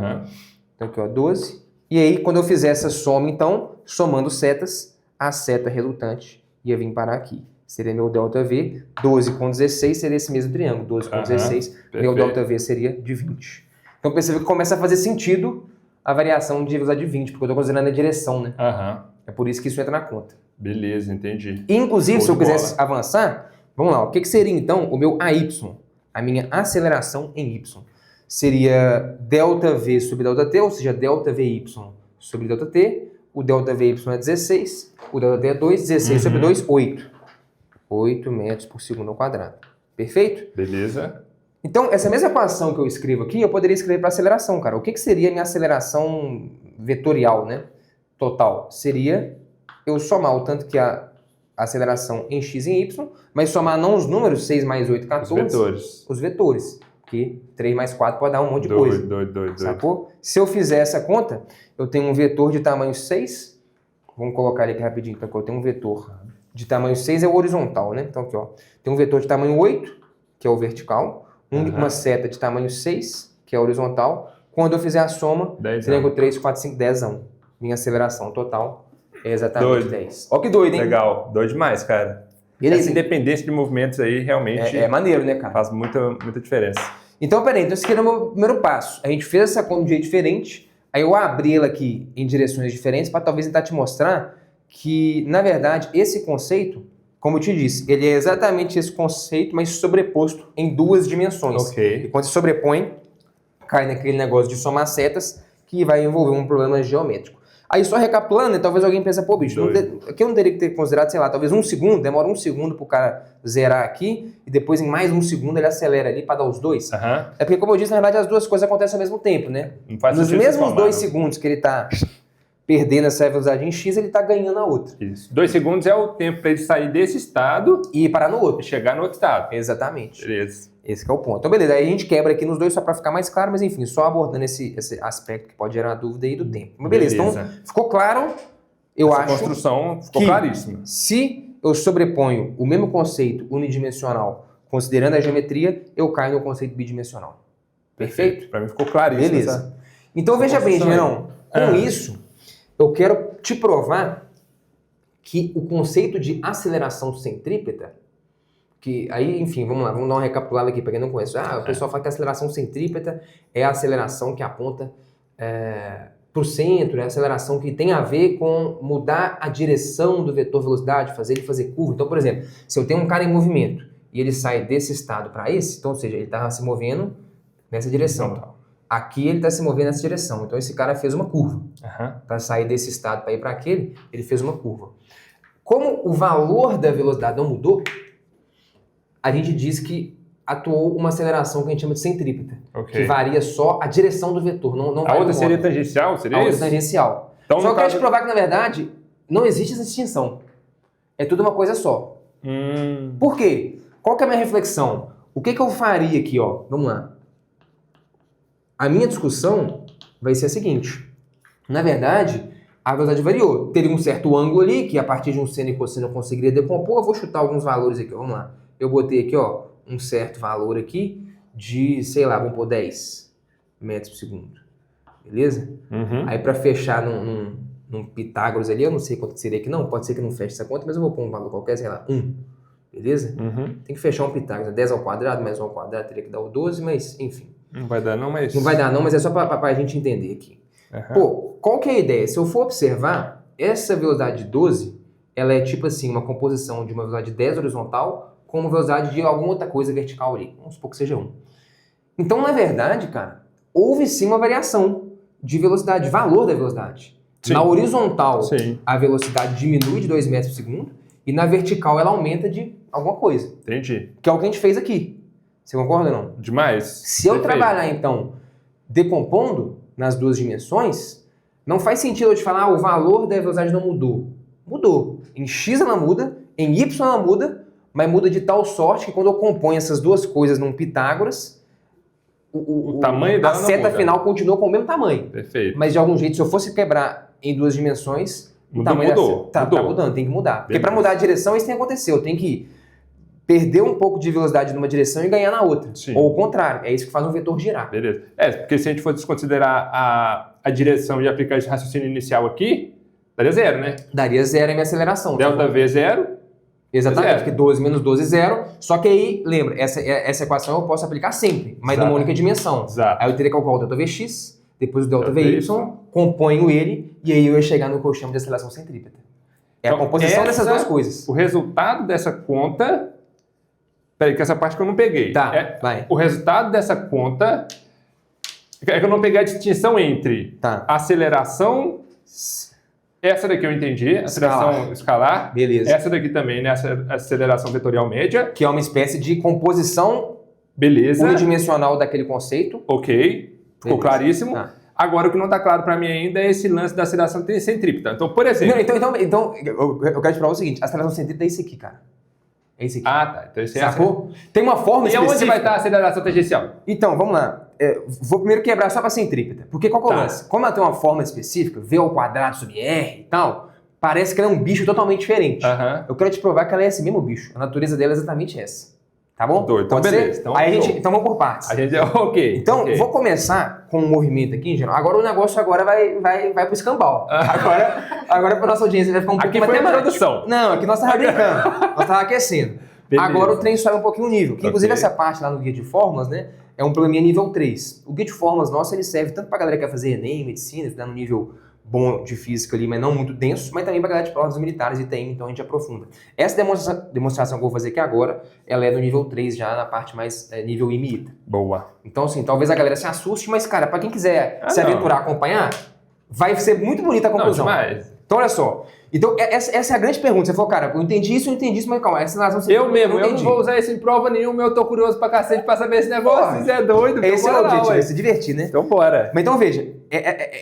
Então aqui, ó, 12. E aí, quando eu fizer essa soma, então, somando setas, a seta resultante ia vir parar aqui. Seria meu delta V. 12 com 16 seria esse mesmo triângulo. 12 com 16, meu delta V seria de 20. Então percebe que começa a fazer sentido a variação de velocidade de 20, porque eu estou considerando a direção, né? É por isso que isso entra na conta. Beleza, entendi. Inclusive, Show se eu de quisesse bola. avançar, vamos lá, o que, que seria então o meu AY? A minha aceleração em Y. Seria delta V sobre delta T, ou seja, delta VY sobre delta T. O delta VY é 16, o delta T é 2, 16 sobre 2, 8. 8 metros por segundo ao quadrado. Perfeito? Beleza. Então, essa mesma equação que eu escrevo aqui, eu poderia escrever para aceleração, cara. O que, que seria a minha aceleração vetorial, né? Total. Seria eu somar o tanto que a aceleração em x e em y, mas somar não os números 6 mais 8, 14. Os vetores. Os vetores. Porque 3 mais 4 pode dar um monte de coisa. Doido. Sacou? Se eu fizer essa conta, eu tenho um vetor de tamanho 6. Vamos colocar ele aqui rapidinho. Então, eu tenho um vetor de tamanho 6, é o horizontal, né? Então, aqui, ó. Tem um vetor de tamanho 8, que é o vertical. Uma seta de tamanho 6, que é a horizontal. Quando eu fizer a soma, 10 seria com 3, 4, 5, 10 anos. Minha aceleração total é exatamente Doido. 10. Ó que doido, hein? Legal. Doido demais, cara. Beleza. Essa independência de movimentos aí realmente É maneiro, né, cara? faz muita diferença. Então, peraí. Então, esse aqui era o meu primeiro passo. A gente fez essa conta de um jeito diferente. Aí eu abri ela aqui em direções diferentes para talvez tentar te mostrar que, na verdade, esse conceito, como eu te disse, ele é exatamente esse conceito, mas sobreposto em duas dimensões. Ok. E quando se sobrepõe, cai naquele negócio de somar setas, que vai envolver um problema geométrico. Aí só recapitulando, né, talvez alguém pense, pô, bicho, aqui eu não teria que ter considerado, sei lá, talvez 1 segundo, demora 1 segundo pro cara zerar aqui, e depois em mais 1 segundo ele acelera ali para dar os dois. É porque, como eu disse, na verdade as duas coisas acontecem ao mesmo tempo, né? Não faz Nos sentido mesmos somar, 2 não. segundos que ele tá perdendo essa velocidade em x, ele tá ganhando a outra. Isso. 2 segundos é o tempo para ele sair desse estado E parar no e outro. chegar no outro estado. Exatamente. Beleza. Esse que é o ponto. Então, beleza. Aí a gente quebra aqui nos dois só para ficar mais claro, mas enfim, só abordando esse aspecto que pode gerar dúvida aí do tempo. Mas beleza. Então, ficou claro, eu Essa acho, construção ficou que claríssima. se eu sobreponho o mesmo conceito unidimensional considerando a geometria, eu caio no conceito bidimensional. Perfeito? Para mim ficou claríssimo. Beleza. Então, veja bem, Generão, com isso, eu quero te provar que o conceito de aceleração centrípeta, que aí, enfim, vamos lá, vamos dar uma recapitulada aqui para quem não conhece. O pessoal fala que a aceleração centrípeta é a aceleração que aponta para o centro, é a aceleração que tem a ver com mudar a direção do vetor velocidade, fazer ele fazer curva. Então, por exemplo, se eu tenho um cara em movimento e ele sai desse estado para esse, então, ou seja, ele está se movendo nessa direção. Aqui ele está se movendo nessa direção. Então, esse cara fez uma curva. Para sair desse estado para ir para aquele, ele fez uma curva. Como o valor da velocidade não mudou, a gente diz que atuou uma aceleração que a gente chama de centrípeta, que varia só a direção do vetor. Não a outra seria tangencial? Seria a outra isso? tangencial. Então, só no que eu quero caso... te provar que, na verdade, não existe essa distinção. É tudo uma coisa só. Por quê? Qual que é a minha reflexão? O que eu faria aqui, ó? Vamos lá. A minha discussão vai ser a seguinte. Na verdade, a velocidade variou. Teria um certo ângulo ali, que a partir de um seno e cosseno eu conseguiria decompor. Eu vou chutar alguns valores aqui, vamos lá. Eu botei aqui, ó, um certo valor aqui de, sei lá, vamos pôr 10 metros por segundo. Beleza? Aí para fechar num Pitágoras ali, eu não sei quanto seria aqui, não. Pode ser que não feche essa conta, mas eu vou pôr um valor qualquer, sei lá, 1. Beleza? Tem que fechar um Pitágoras. Né? 10 ao quadrado mais 1 ao quadrado teria que dar o 12, mas enfim. Não vai dar não, mas... Não vai dar não, mas é só para a gente entender aqui. Pô, qual que é a ideia? Se eu for observar, essa velocidade de 12, ela é tipo assim, uma composição de uma velocidade de 10 horizontal com uma velocidade de alguma outra coisa vertical ali. Vamos supor que seja 1. Então, na verdade, cara, houve sim uma variação de velocidade, de valor da velocidade. Sim. Na horizontal, Sim. a velocidade diminui de 2 metros por segundo e na vertical ela aumenta de alguma coisa, Entendi. que é o que a gente fez aqui. Você concorda ou não? Demais. Se eu Perfeito. trabalhar, então, decompondo nas duas dimensões, não faz sentido eu te falar, o valor da velocidade não mudou. Mudou. Em x ela muda, em y ela muda, mas muda de tal sorte que quando eu componho essas duas coisas num Pitágoras, O tamanho dela a não seta muda. final continua com o mesmo tamanho. Perfeito. Mas de algum jeito, se eu fosse quebrar em duas dimensões, o Mudou, tamanho mudou, tá mudou. mudando, tem que mudar. Porque Beleza. para mudar a direção, isso tem que acontecer. Eu tenho que perder um pouco de velocidade numa direção e ganhar na outra. Sim. Ou o contrário. É isso que faz um vetor girar. Beleza. Porque se a gente for desconsiderar a direção e aplicar esse raciocínio inicial aqui, daria 0, né? Daria 0 em minha aceleração. Delta tá bom? V 0. Exatamente, zero. porque 12 menos 12 é 0. Só que aí, lembra, essa equação eu posso aplicar sempre, mas Exato. numa única dimensão. Exato. Aí eu teria que calcular o delta Vx, depois o delta Delta Vy, componho ele, e aí eu ia chegar no que eu chamo de aceleração centrípeta. É a Então, composição dessas duas coisas. O resultado dessa conta... Peraí, que essa parte que eu não peguei. Tá, vai. O resultado dessa conta... É que eu não peguei a distinção entre Tá, aceleração... Essa daqui eu entendi, aceleração escalar. beleza. Essa daqui também, né? Aceleração vetorial média. Que é uma espécie de composição Beleza. unidimensional daquele conceito. Ok. Ficou Beleza. claríssimo. Tá. Agora, o que não está claro para mim ainda é esse lance da aceleração centrípeta. Então, por exemplo... Não, então, eu quero te falar o seguinte, a aceleração centrípeta é esse aqui, cara. É esse aqui. Ah, tá. Então, esse é Sacou? Tem uma forma E onde específica. vai estar a aceleração tangencial? Então, vamos lá. Vou primeiro quebrar só para centrípeta. Porque qual que é o Tá. lance? Como ela tem uma forma específica, V ao quadrado sobre R e tal, parece que ela é um bicho totalmente diferente. Aham. Eu quero te provar que ela é esse mesmo bicho. A natureza dela é exatamente essa. Tá bom? Doido. Então, Pode beleza. ser? Então, Aí show. então vamos por partes. A gente... Ok. Então, ok. vou começar com um movimento aqui, em geral. Agora o negócio vai pro escambau. Agora pra nossa audiência vai ficar um Aqui pouquinho foi a matemático. introdução. Não, aqui nós tava brincando. Nós tava aquecendo. Beleza. Agora o trem sobe um pouquinho o nível. Que, inclusive, Ok. essa parte lá no guia de fórmulas, né? É um probleminha nível 3. O guia de fórmulas nosso, ele serve tanto pra galera que quer fazer Enem, medicina, estudar no nível bom de física ali, mas não muito denso, mas também pra galera de provas militares e TM, então a gente aprofunda. Essa demonstração que eu vou fazer aqui agora, ela é no nível 3 já, na parte mais nível IMITA. Boa. Então, assim, talvez a galera se assuste, mas, cara, pra quem quiser se não. aventurar a acompanhar, vai ser muito bonita a Não, conclusão. demais. Então, olha só. Então, essa é a grande pergunta. Você falou, cara, eu entendi isso, mas calma, essa aceleração Eu mesmo, eu não entendi. vou usar isso em prova nenhuma, eu tô curioso pra cacete pra saber esse negócio. Porra. Isso é doido. então Esse é o bora lá, objetivo, ué. é se divertir, né? Então bora. Mas então, veja,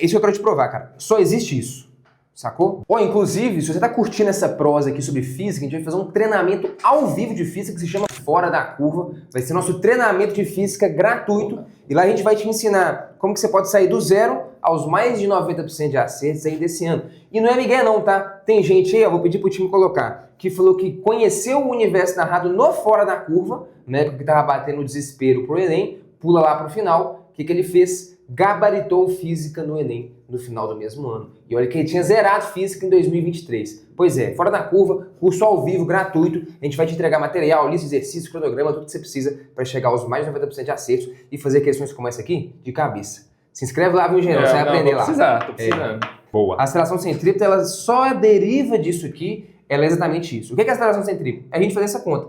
isso que eu quero te provar, cara. Só existe isso. Sacou? Ou, inclusive, se você tá curtindo essa prosa aqui sobre física, a gente vai fazer um treinamento ao vivo de física que se chama Fora da Curva. Vai ser nosso treinamento de física gratuito. E lá a gente vai te ensinar como que você pode sair do zero aos mais de 90% de acertos aí desse ano. E não é Miguel não, tá? Tem gente aí, eu vou pedir pro time colocar, que falou que conheceu o universo narrado no Fora da Curva, né? Que tava batendo o desespero pro Enem, pula lá pro final. O que ele fez? Gabaritou física no Enem no final do mesmo ano. E olha que ele tinha zerado física em 2023. Pois é, Fora da Curva, curso ao vivo, gratuito. A gente vai te entregar material, lista de exercícios, cronograma, tudo que você precisa para chegar aos mais de 90% de acertos e fazer questões como essa aqui de cabeça. Se inscreve lá, viu, Engenheiro? Você vai aprender lá. Tô precisando. Boa. A aceleração centrípeta, ela só deriva disso aqui, ela é exatamente isso. O que é a aceleração centrípeta? É a gente fazer essa conta.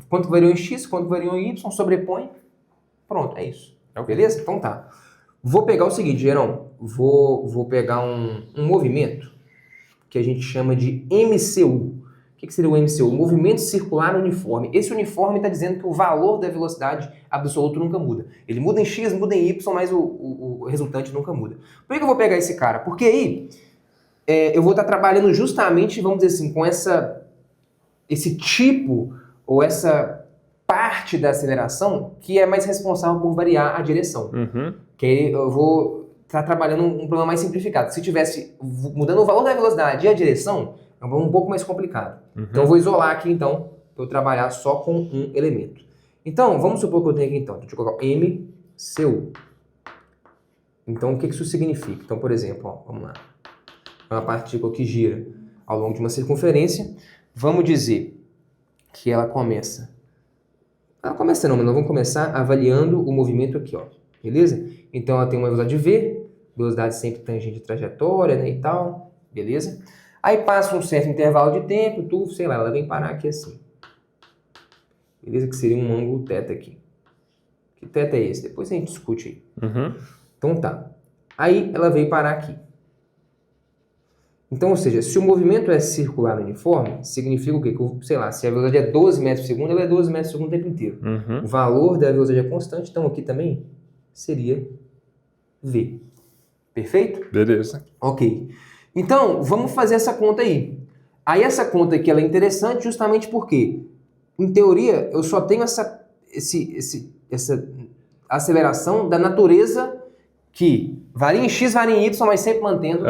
Quanto variou em x, quanto variou em y, sobrepõe, pronto, é isso. Beleza? Então tá. Vou pegar o seguinte, Gerão, vou pegar um movimento que a gente chama de MCU. O que seria o MCU? Movimento Circular Uniforme. Esse uniforme está dizendo que o valor da velocidade absoluto nunca muda. Ele muda em x, muda em y, mas o resultante nunca muda. Por que eu vou pegar esse cara? Porque aí eu vou estar trabalhando justamente, vamos dizer assim, com esse tipo ou essa parte da aceleração que é mais responsável por variar a direção. Uhum. Que aí eu vou estar trabalhando um problema mais simplificado. Se tivesse mudando o valor da velocidade e a direção, é um pouco mais complicado. Uhum. Então eu vou isolar aqui, então, para eu trabalhar só com um elemento. Então, vamos supor que eu tenho aqui, então, deixa eu colocar MCU. Então, o que isso significa? Então, por exemplo, ó, vamos lá. É uma partícula que gira ao longo de uma circunferência. Vamos dizer que ela começa... Ela começa não, mas nós vamos começar avaliando o movimento aqui, ó. Beleza? Então ela tem uma velocidade V, velocidade sempre tangente de trajetória, né, e tal, beleza? Aí passa um certo intervalo de tempo, tudo, sei lá, ela vem parar aqui assim. Beleza? Que seria um ângulo θ aqui. Que θ é esse? Depois a gente discute aí. Uhum. Então tá. Aí ela veio parar aqui. Então, ou seja, se o movimento é circular uniforme, significa o quê? Que, sei lá, se a velocidade é 12 metros por segundo, ela é 12 metros por segundo o tempo inteiro. Uhum. O valor da velocidade é constante, então aqui também seria V. Perfeito? Beleza. Ok. Então, vamos fazer essa conta aí. Aí essa conta aqui ela é interessante justamente porque, em teoria, eu só tenho essa aceleração da natureza que varia em x, varia em y, mas sempre mantendo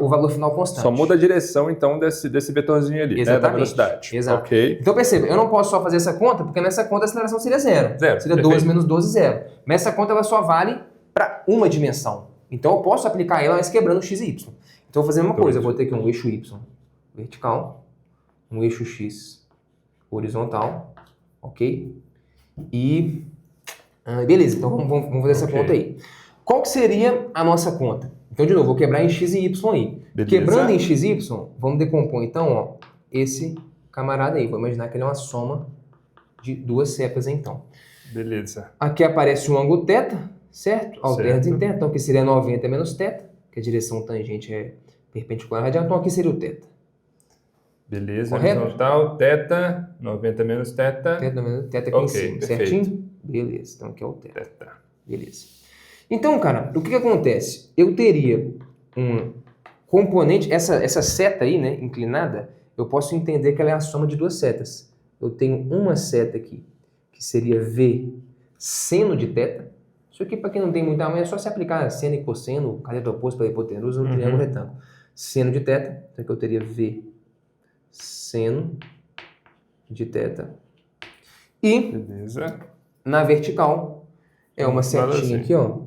o valor final constante. Só muda a direção, então, desse vetorzinho ali, né, da velocidade. Exato. Ok. Então perceba, eu não posso só fazer essa conta, porque nessa conta a aceleração seria zero. Seria 12 menos 12, zero. Mas essa conta ela só vale para uma dimensão. Então eu posso aplicar ela, mas quebrando x e y. Então eu vou fazer uma coisa, eu vou ter aqui um eixo y vertical, um eixo x horizontal, ok? E beleza, então vamos fazer essa conta aí. Qual que seria a nossa conta? Então, de novo, vou quebrar em x e y aí. Beleza. Quebrando em x e y, vamos decompor então, ó, esse camarada aí. Vou imaginar que ele é uma soma de duas setas então. Beleza. Aqui aparece um ângulo θ, certo? Alternos em θ, então aqui seria 90 menos θ, que a direção tangente é perpendicular à radial, então aqui seria o θ. Beleza, correto? Horizontal, θ, 90 menos θ. θ aqui em cima, perfeito. certinho? Beleza, então aqui é o θ. Θ. Beleza. Então, cara, o que acontece? Eu teria um componente, essa seta aí, né, inclinada, eu posso entender que ela é a soma de duas setas. Eu tenho uma seta aqui, que seria V seno de θ. Isso aqui, para quem não tem muita manha, é só se aplicar seno e cosseno, cateto oposto para hipotenusa no triângulo retângulo. Seno de θ, então aqui eu teria V seno de θ. E, beleza, na vertical, é uma setinha aqui, ó,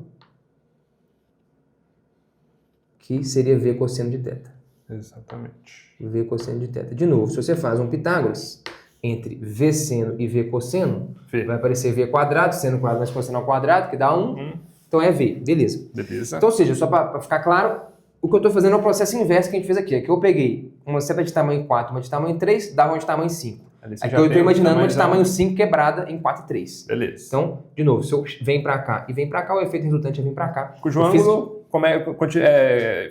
que seria V cosseno de θ. Exatamente. V cosseno de θ. De novo, se você faz um Pitágoras entre V seno e V cosseno, vai aparecer V quadrado, seno quadrado mais cosseno ao quadrado, que dá 1. Então é V, beleza. Então, ou seja, só para ficar claro, o que eu estou fazendo é o processo inverso que a gente fez aqui. Aqui eu peguei uma seta de tamanho 4, uma de tamanho 3, dava uma de tamanho 5. Aqui eu estou imaginando uma de tamanho 5 quebrada em 4 e 3. Beleza. Então, de novo, se eu venho para cá e vem para cá, o efeito resultante é vir para cá. Cujo ângulo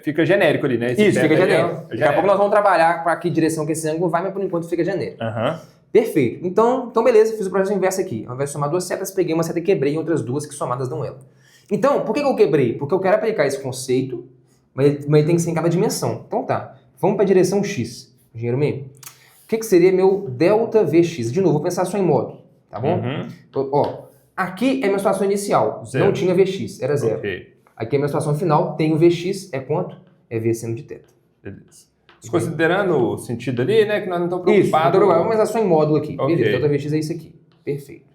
fica genérico ali, né? Isso, fica genérico. Daqui a pouco nós vamos trabalhar para que direção que esse ângulo vai, mas por enquanto fica genérico. Perfeito. Então beleza, fiz o processo inverso aqui. Ao invés de somar duas setas, peguei uma seta e quebrei em outras duas que somadas dão ela. Então, por que eu quebrei? Porque eu quero aplicar esse conceito, mas ele tem que ser em cada dimensão. Então tá, vamos para a direção x. Engenheiro mesmo. O que seria meu delta Vx? De novo, vou pensar só em módulo, tá bom? Então, ó, aqui é a minha situação inicial, não tinha Vx, era zero. Aqui é a minha situação final, tenho Vx, é quanto? É V seno de θ. Beleza. Considerando o sentido ali, né, que nós não estamos preocupados. Isso, vamos pensar só em módulo aqui. Beleza, delta Vx é isso aqui. Perfeito.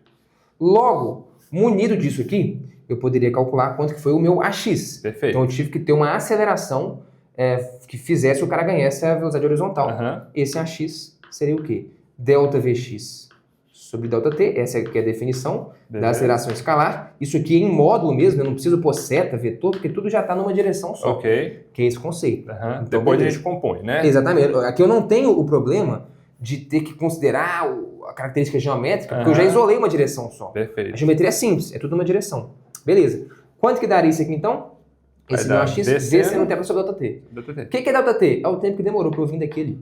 Logo, munido disso aqui, eu poderia calcular quanto que foi o meu AX. Perfeito. Então eu tive que ter uma aceleração que fizesse o cara ganhasse a velocidade horizontal. Esse AX seria o quê? Delta Vx sobre delta t, essa aqui é a definição da aceleração escalar. Isso aqui em módulo mesmo, eu não preciso pôr seta, vetor, porque tudo já está numa direção só. Que é esse conceito. Então, depois a gente compõe, né? Exatamente. Aqui eu não tenho o problema de ter que considerar a característica geométrica, porque eu já isolei uma direção só. Perfeito. A geometria é simples, é tudo uma direção. Beleza. Quanto que daria isso aqui então? Esse meu AX, V seno θ sobre delta t. O que é delta t? É o tempo que demorou para eu vir daquele.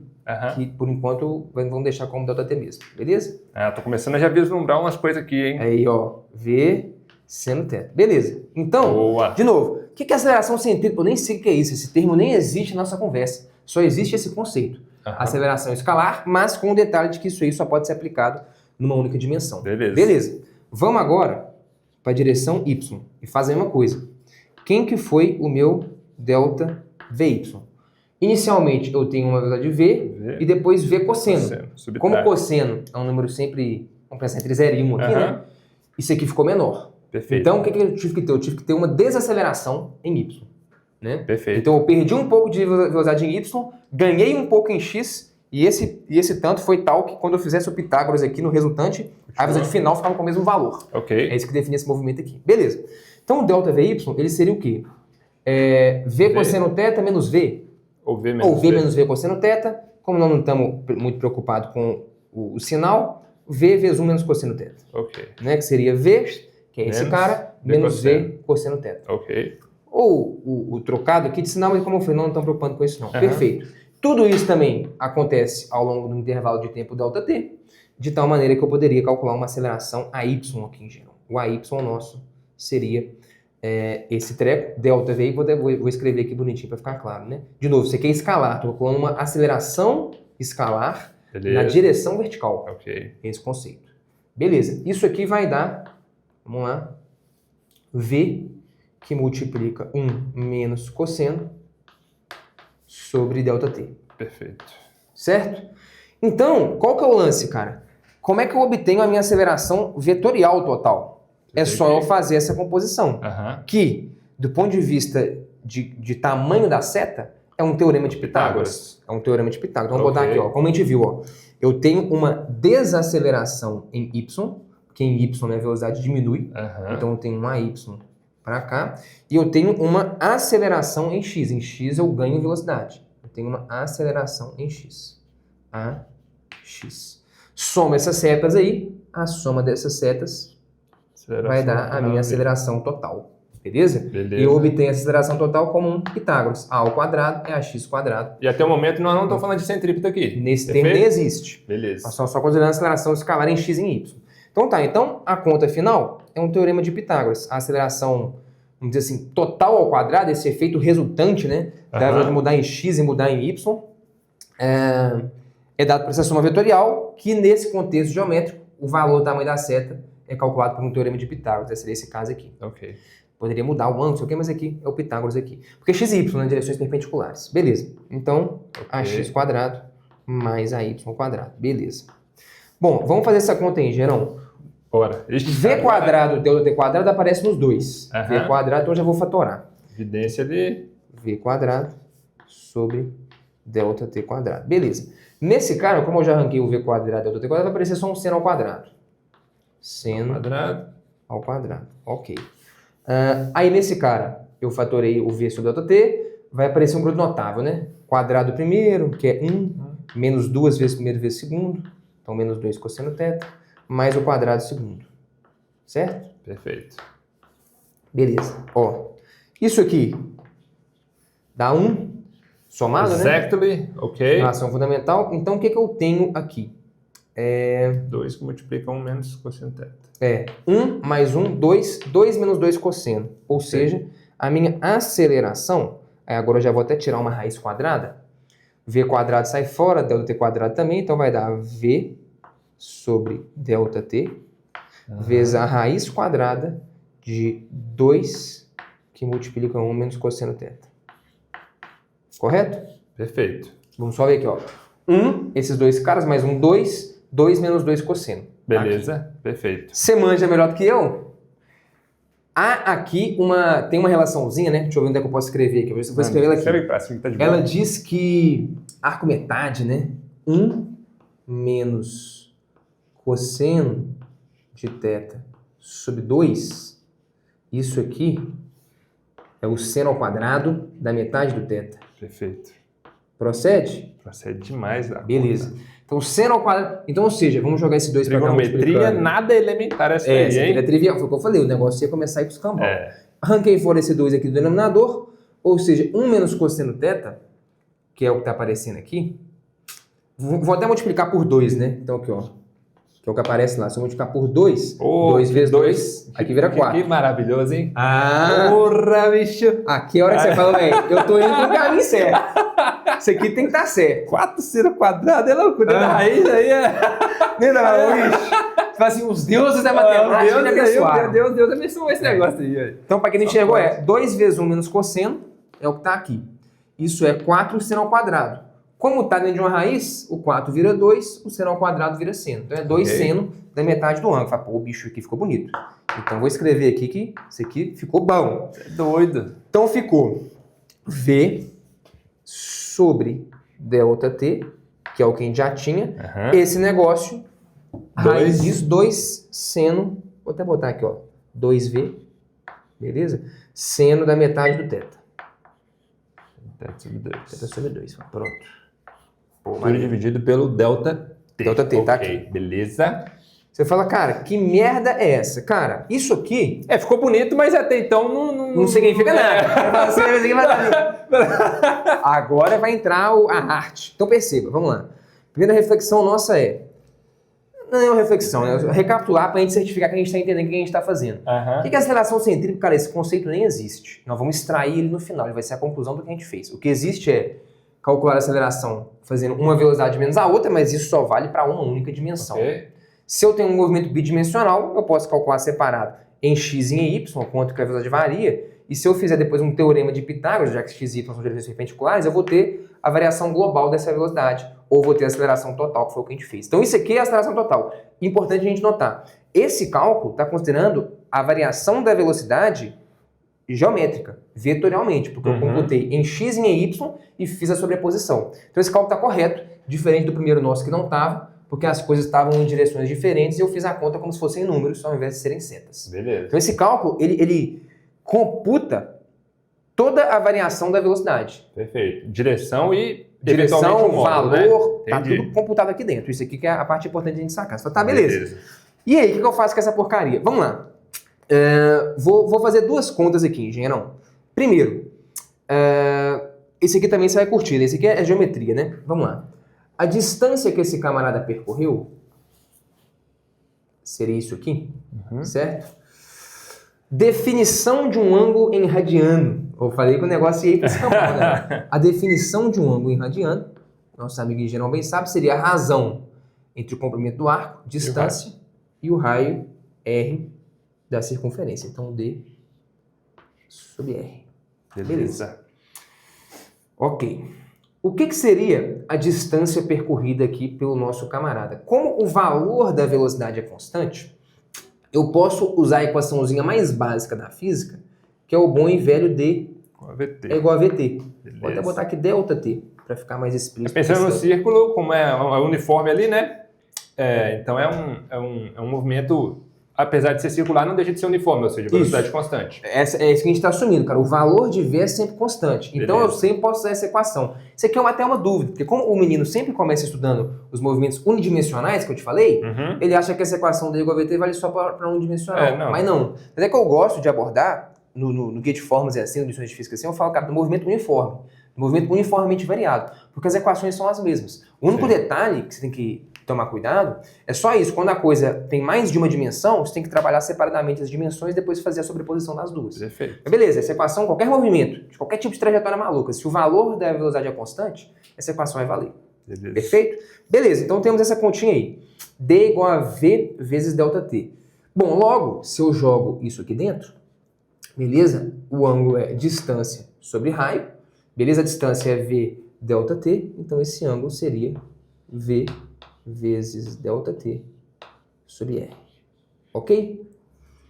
Que por enquanto vamos deixar como delta t mesmo. Beleza? Tô começando a já vislumbrar umas coisas aqui, hein? Aí, ó. V seno θ. Beleza. Então, de novo, o que é aceleração centrípeta? Eu nem sei o que é isso. Esse termo nem existe na nossa conversa. Só existe esse conceito. Aceleração escalar, mas com o detalhe de que isso aí só pode ser aplicado numa única dimensão. Beleza. Vamos agora para a direção y e fazer a mesma coisa. Quem que foi o meu delta Vy? Inicialmente eu tenho uma velocidade V e depois V cosseno. Como cosseno é um número sempre, vamos pensar entre 0 e 1 aqui, né? Isso aqui ficou menor. Então o que eu tive que ter? Eu tive que ter uma desaceleração em Y. Né? Então eu perdi um pouco de velocidade em Y, ganhei um pouco em X e esse tanto foi tal que quando eu fizesse o Pitágoras aqui no resultante, a velocidade final ficava com o mesmo valor. É isso que define esse movimento aqui. Beleza. Então o delta Vy, ele seria o quê? V cosseno θ menos V. Ou V menos V cosseno θ. Como nós não estamos muito preocupados com o sinal, V vezes 1 menos cosseno θ. Ok. Né? Que seria V, que é esse Menos cara, V menos V cosseno θ. Ok. Ou o trocado aqui de sinal, mas como eu falei, não estão preocupando com isso não. Aham. Perfeito. Tudo isso também acontece ao longo do intervalo de tempo ΔT, de tal maneira que eu poderia calcular uma aceleração AY aqui em geral. O AY nosso seria esse treco, ΔV, vou escrever aqui bonitinho para ficar claro, né? De novo, isso aqui é escalar, estou calculando uma aceleração escalar na direção vertical. Ok. Esse conceito. Beleza, isso aqui vai dar, vamos lá, V que multiplica 1 menos cosseno sobre ΔT. Perfeito. Certo? Então, qual que é o lance, cara? Como é que eu obtenho a minha aceleração vetorial total? É só eu fazer essa composição. Aham. Que, do ponto de vista de tamanho da seta, é um teorema de Pitágoras. É um teorema de Pitágoras. Vamos botar aqui, ó. Como a gente viu, ó. Eu tenho uma desaceleração em Y, que em Y a velocidade diminui. Aham. Então eu tenho um AY para cá. E eu tenho uma aceleração em X. Em X eu ganho velocidade. Eu tenho uma aceleração em X. AX. Soma essas setas aí. A soma dessas setas vai dar a minha aceleração total. Beleza? Beleza. E eu obtenho a aceleração total como um Pitágoras. A ao quadrado é AX quadrado. E até o momento nós não estamos falando de centrípeta aqui. Nesse Perfeito? termo nem existe. Beleza. Nós estamos só considerando a aceleração escalar em X e em Y. Então tá, então a conta final é um teorema de Pitágoras. A aceleração, vamos dizer assim, total ao quadrado, esse efeito resultante, né? Da de mudar em X e mudar em Y, é dado por essa soma vetorial, que nesse contexto geométrico, o valor do tamanho da seta é calculado por um teorema de Pitágoras. Esse seria esse caso aqui. Ok. Poderia mudar o ângulo, não sei o que, mas aqui é o Pitágoras aqui. Porque x e y, né, direções perpendiculares. Beleza. Então, ax quadrado mais ay quadrado. Beleza. Bom, vamos fazer essa conta aí, Gerão. Bora. V quadrado, ΔT quadrado aparece nos dois. V quadrado, então eu já vou fatorar. Evidência de V quadrado sobre ΔT quadrado. Beleza. Nesse cara, como eu já arranquei o V quadrado e ΔT quadrado, vai aparecer só um seno ao quadrado. Seno ao quadrado. Ok. Aí nesse cara, eu fatorei o V sobre ΔT, vai aparecer um produto notável, né? Quadrado primeiro, que é 1, menos 2 vezes primeiro vezes segundo, então menos 2 cosseno θ, mais o quadrado segundo. Certo? Perfeito. Beleza. Ó, isso aqui dá 1, somado, Exactly. Ok. Relação fundamental. Então o que eu tenho aqui? 2 que multiplica 1 menos cosseno θ. 1 mais 1, 2, 2 menos 2 cosseno. Ou seja, a minha aceleração, agora eu já vou até tirar uma raiz quadrada, V quadrado sai fora, ΔT quadrado também, então vai dar V sobre ΔT, vezes a raiz quadrada de 2 que multiplica 1 menos cosseno θ. Correto? Perfeito. Vamos só ver aqui, ó. 1, esses dois caras, mais um 2, 2 menos 2 cosseno. Beleza, aqui. Perfeito. Você manja melhor do que eu? Há aqui tem uma relaçãozinha, né? Deixa eu ver onde é que eu posso escrever aqui. Eu vou escrever ela aqui. Escreve pra cima, que tá de boa. Ela diz que arco-metade, né? 1 menos cosseno de θ sobre 2. Isso aqui é o seno ao quadrado da metade do θ. Perfeito. Procede? Procede demais da Beleza. Então, seno ao quadrado... Então, ou seja, vamos jogar esse 2 para cá. Trigonometria, nada elementar essa aí, hein? É trivial. Foi o que eu falei. O negócio ia começar a ir para os cambal. Arranquei fora esse 2 aqui do denominador. Ou seja, 1 menos cosseno θ, que é o que está aparecendo aqui. Vou até multiplicar por 2, né? Então, aqui, ó. Que é o que aparece lá. Se eu multiplicar por 2, 2 vezes 2, aqui vira 4. Que maravilhoso, hein? Porra, bicho! Aqui é a hora que você fala, velho, eu tô indo pro caminho certo. Isso aqui tem que estar certo. 4 seno quadrado é loucura. Da raiz aí é... Não, bicho. Você fala assim, os deuses da matemática me abençoaram. Deus abençoou esse negócio aí. Então, para quem não enxergou, 2 vezes 1 menos cosseno é o que tá aqui. Isso é 4 seno ao quadrado. Como está dentro de uma raiz, o 4 vira 2, o seno ao quadrado vira seno. Então é 2 seno da metade do ângulo. Fala, pô, o bicho aqui ficou bonito. Então vou escrever aqui que isso aqui ficou bom. É doido. Então ficou V sobre ΔT, que é o que a gente já tinha. Esse negócio, raiz disso, 2 seno, vou até botar aqui, ó, 2V, beleza? Seno da metade do θ. Θ sobre 2. Θ sobre 2, pronto. Tudo dividido pelo ΔT. ΔT, tá aqui. Beleza. Você fala, cara, que merda é essa? Cara, isso aqui Ficou bonito, mas até então não significa nada. Você vai seguir Agora vai entrar a arte. Então perceba, vamos lá. Primeira reflexão nossa não é uma reflexão, é recapitular para a gente certificar que a gente está entendendo o que a gente está fazendo. O que é aceleração centrífuga? Cara, esse conceito nem existe. Nós vamos extrair ele no final, ele vai ser a conclusão do que a gente fez. O que existe é calcular a aceleração fazendo uma velocidade menos a outra, mas isso só vale para uma única dimensão. Se eu tenho um movimento bidimensional, eu posso calcular separado em x e em y, quanto que a velocidade varia, e se eu fizer depois um teorema de Pitágoras, já que x e y são direções perpendiculares, eu vou ter a variação global dessa velocidade, ou vou ter a aceleração total, que foi o que a gente fez. Então isso aqui é a aceleração total. Importante a gente notar, esse cálculo está considerando a variação da velocidade geométrica, vetorialmente, porque eu computei em x e em y e fiz a sobreposição. Então esse cálculo está correto, diferente do primeiro nosso que não estava, porque as coisas estavam em direções diferentes e eu fiz a conta como se fossem números, ao invés de serem setas. Beleza. Então esse cálculo, ele computa toda a variação da velocidade. Perfeito. Direção, módulo, valor, né? Tá tudo computado aqui dentro. Isso aqui que é a parte importante de a gente sacar. Você fala, tá, beleza. E aí, o que eu faço com essa porcaria? Vamos lá. Vou fazer duas contas aqui, engenheirão. Primeiro, esse aqui também você vai curtir, esse aqui é geometria, né? Vamos lá. A distância que esse camarada percorreu seria isso aqui, certo? Definição de um ângulo em radiano. Eu falei que o negócio ia ir para esse campo, né? A definição de um ângulo em radiano, nosso amigo engenheiro bem sabe, seria a razão entre o comprimento do arco, distância, e o raio R da circunferência. Então, D sobre R. Beleza. Ok. O que seria a distância percorrida aqui pelo nosso camarada? Como o valor da velocidade é constante, eu posso usar a equaçãozinha mais básica da física, que é o bom e velho D é igual a VT. Vou até botar aqui ΔT, para ficar mais explícito. Pensando no círculo, como é uniforme ali, né? Então é um movimento, apesar de ser circular, não deixa de ser uniforme, ou seja, velocidade constante. É isso que a gente está assumindo, cara. O valor de V é sempre constante. Então eu sempre posso usar essa equação. Isso aqui é até uma dúvida, porque como o menino sempre começa estudando os movimentos unidimensionais, que eu te falei, ele acha que essa equação D igual a VT vale só para unidimensional. Mas não. Mas é que eu gosto de abordar, no guia de formas e assim, no lições de física assim, eu falo, cara, do movimento uniforme. Do movimento uniformemente variado. Porque as equações são as mesmas. O único detalhe que você tem que tomar cuidado é só isso. Quando a coisa tem mais de uma dimensão, você tem que trabalhar separadamente as dimensões e depois fazer a sobreposição das duas. Perfeito. Mas beleza, essa equação, qualquer movimento, de qualquer tipo de trajetória maluca, se o valor da velocidade é constante, essa equação vai valer. Beleza. Perfeito? Beleza, então temos essa continha aí. D igual a V vezes ΔT. Bom, logo, se eu jogo isso aqui dentro, beleza? O ângulo é distância sobre raio. Beleza? A distância é V ΔT. Então esse ângulo seria V vezes ΔT sobre R. Ok?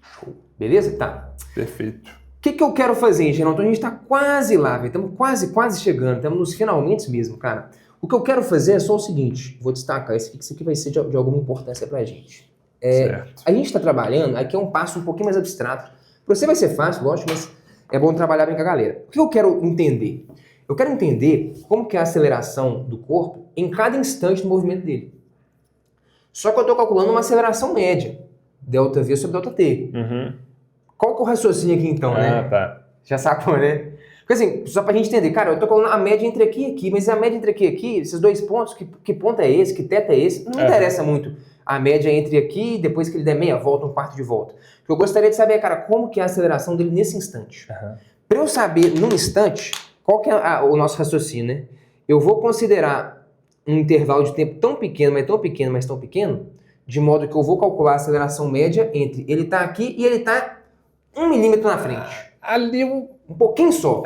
Show. Beleza? Tá. Perfeito. O que eu quero fazer, Geraldo? Então a gente está quase lá, velho. Estamos quase chegando. Estamos nos finalmente mesmo, cara. O que eu quero fazer é só o seguinte. Vou destacar isso aqui vai ser de alguma importância pra gente. A gente está trabalhando, aqui é um passo um pouquinho mais abstrato. Para você vai ser fácil, lógico, mas é bom trabalhar bem com a galera. O que eu quero entender? Eu quero entender como que é a aceleração do corpo em cada instante do movimento dele. Só que eu estou calculando uma aceleração média, ΔV sobre ΔT. Qual que é o raciocínio aqui então, né? Tá. Já sacou, né? Porque assim, só pra gente entender, cara, eu tô calculando a média entre aqui e aqui, mas a média entre aqui e aqui, esses dois pontos, que ponto é esse, que teto é esse, não interessa muito a média entre aqui, depois que ele der meia volta, um quarto de volta. O que eu gostaria de saber, cara, como que é a aceleração dele nesse instante. Para eu saber, num instante, qual que é o nosso raciocínio, né? Eu vou considerar um intervalo de tempo tão pequeno, mas tão pequeno, mas tão pequeno, de modo que eu vou calcular a aceleração média entre ele tá aqui e ele tá 1 milímetro na frente. Ali Um pouquinho só.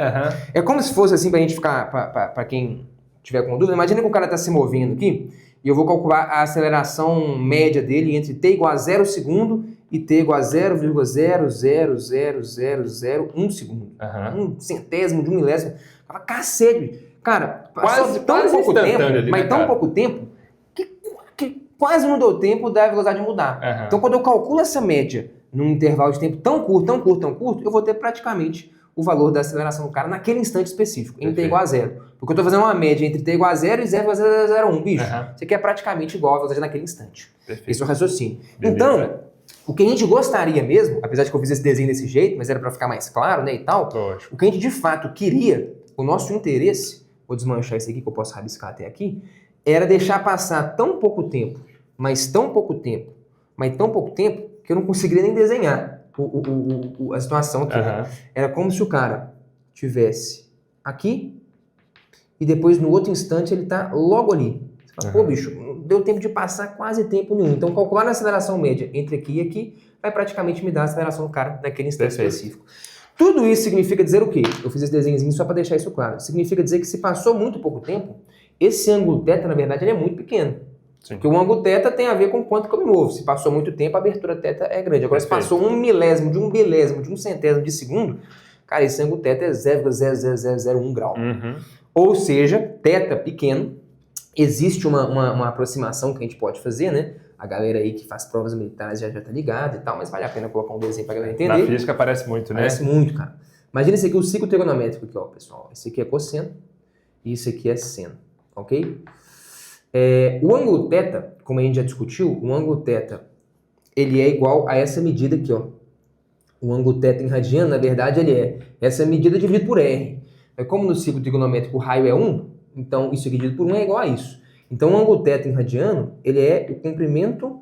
É como se fosse assim, pra gente ficar, pra quem tiver com dúvida, imagina que o cara tá se movendo aqui, e eu vou calcular a aceleração média dele entre t igual a 0 segundo e t igual a 0,0000001 segundo. Um centésimo de um milésimo. Cacete! Cara, quase tão pouco tempo, ali, mas né, tão cara? pouco tempo, que quase não deu tempo da velocidade mudar. Então, quando eu calculo essa média num intervalo de tempo tão curto, eu vou ter praticamente o valor da aceleração do cara naquele instante específico, em t Perfeito. igual a 0. Porque eu estou fazendo uma média entre t igual a 0 e 0,001, bicho. Aham. Isso aqui é praticamente igual a velocidade naquele instante. Perfeito. Esse é o raciocínio. Beleza. Então, o que a gente gostaria mesmo, apesar de que eu fiz esse desenho desse jeito, mas era para ficar mais claro, né, e tal, Lógico. o que a gente de fato queria, o nosso interesse, vou desmanchar isso aqui que eu posso rabiscar até aqui, era deixar passar tão pouco tempo, mas tão pouco tempo, mas tão pouco tempo, que eu não conseguiria nem desenhar a situação aqui. Né? Aham. Era como se o cara tivesse aqui e depois no outro instante ele tá logo ali. Você fala, pô, bicho, não deu tempo de passar quase tempo nenhum. Então calcular a aceleração média entre aqui e aqui vai praticamente me dar a aceleração do cara naquele instante Perfeito. específico. Tudo isso significa dizer o quê? Eu fiz esse desenhozinho só para deixar isso claro. Significa dizer que se passou muito pouco tempo, esse ângulo θ, na verdade, ele é muito pequeno. Sim. Porque o ângulo θ tem a ver com quanto que eu me movo. Se passou muito tempo, a abertura θ é grande. Agora, se Perfeito. passou 1 milésimo, de 1 bilésimo, de 1 centésimo de segundo, cara, esse ângulo θ é 0,00001 grau. Uhum. Ou seja, θ pequeno, existe uma aproximação que a gente pode fazer, né? A galera aí que faz provas militares já tá ligada e tal, mas vale a pena colocar um desenho pra galera entender. Na física aparece muito, né? Parece muito, cara. Imagina esse aqui, o ciclo trigonométrico aqui, ó, pessoal. Esse aqui é cosseno e isso aqui é seno, ok? O ângulo θ, como a gente já discutiu, o ângulo θ, ele é igual a essa medida aqui, ó. O ângulo θ em radiano, na verdade, ele é essa medida dividido por R. Como no ciclo trigonométrico o raio é 1, então isso aqui dividido por 1 é igual a isso. Então o ângulo θ em radiano, ele é o comprimento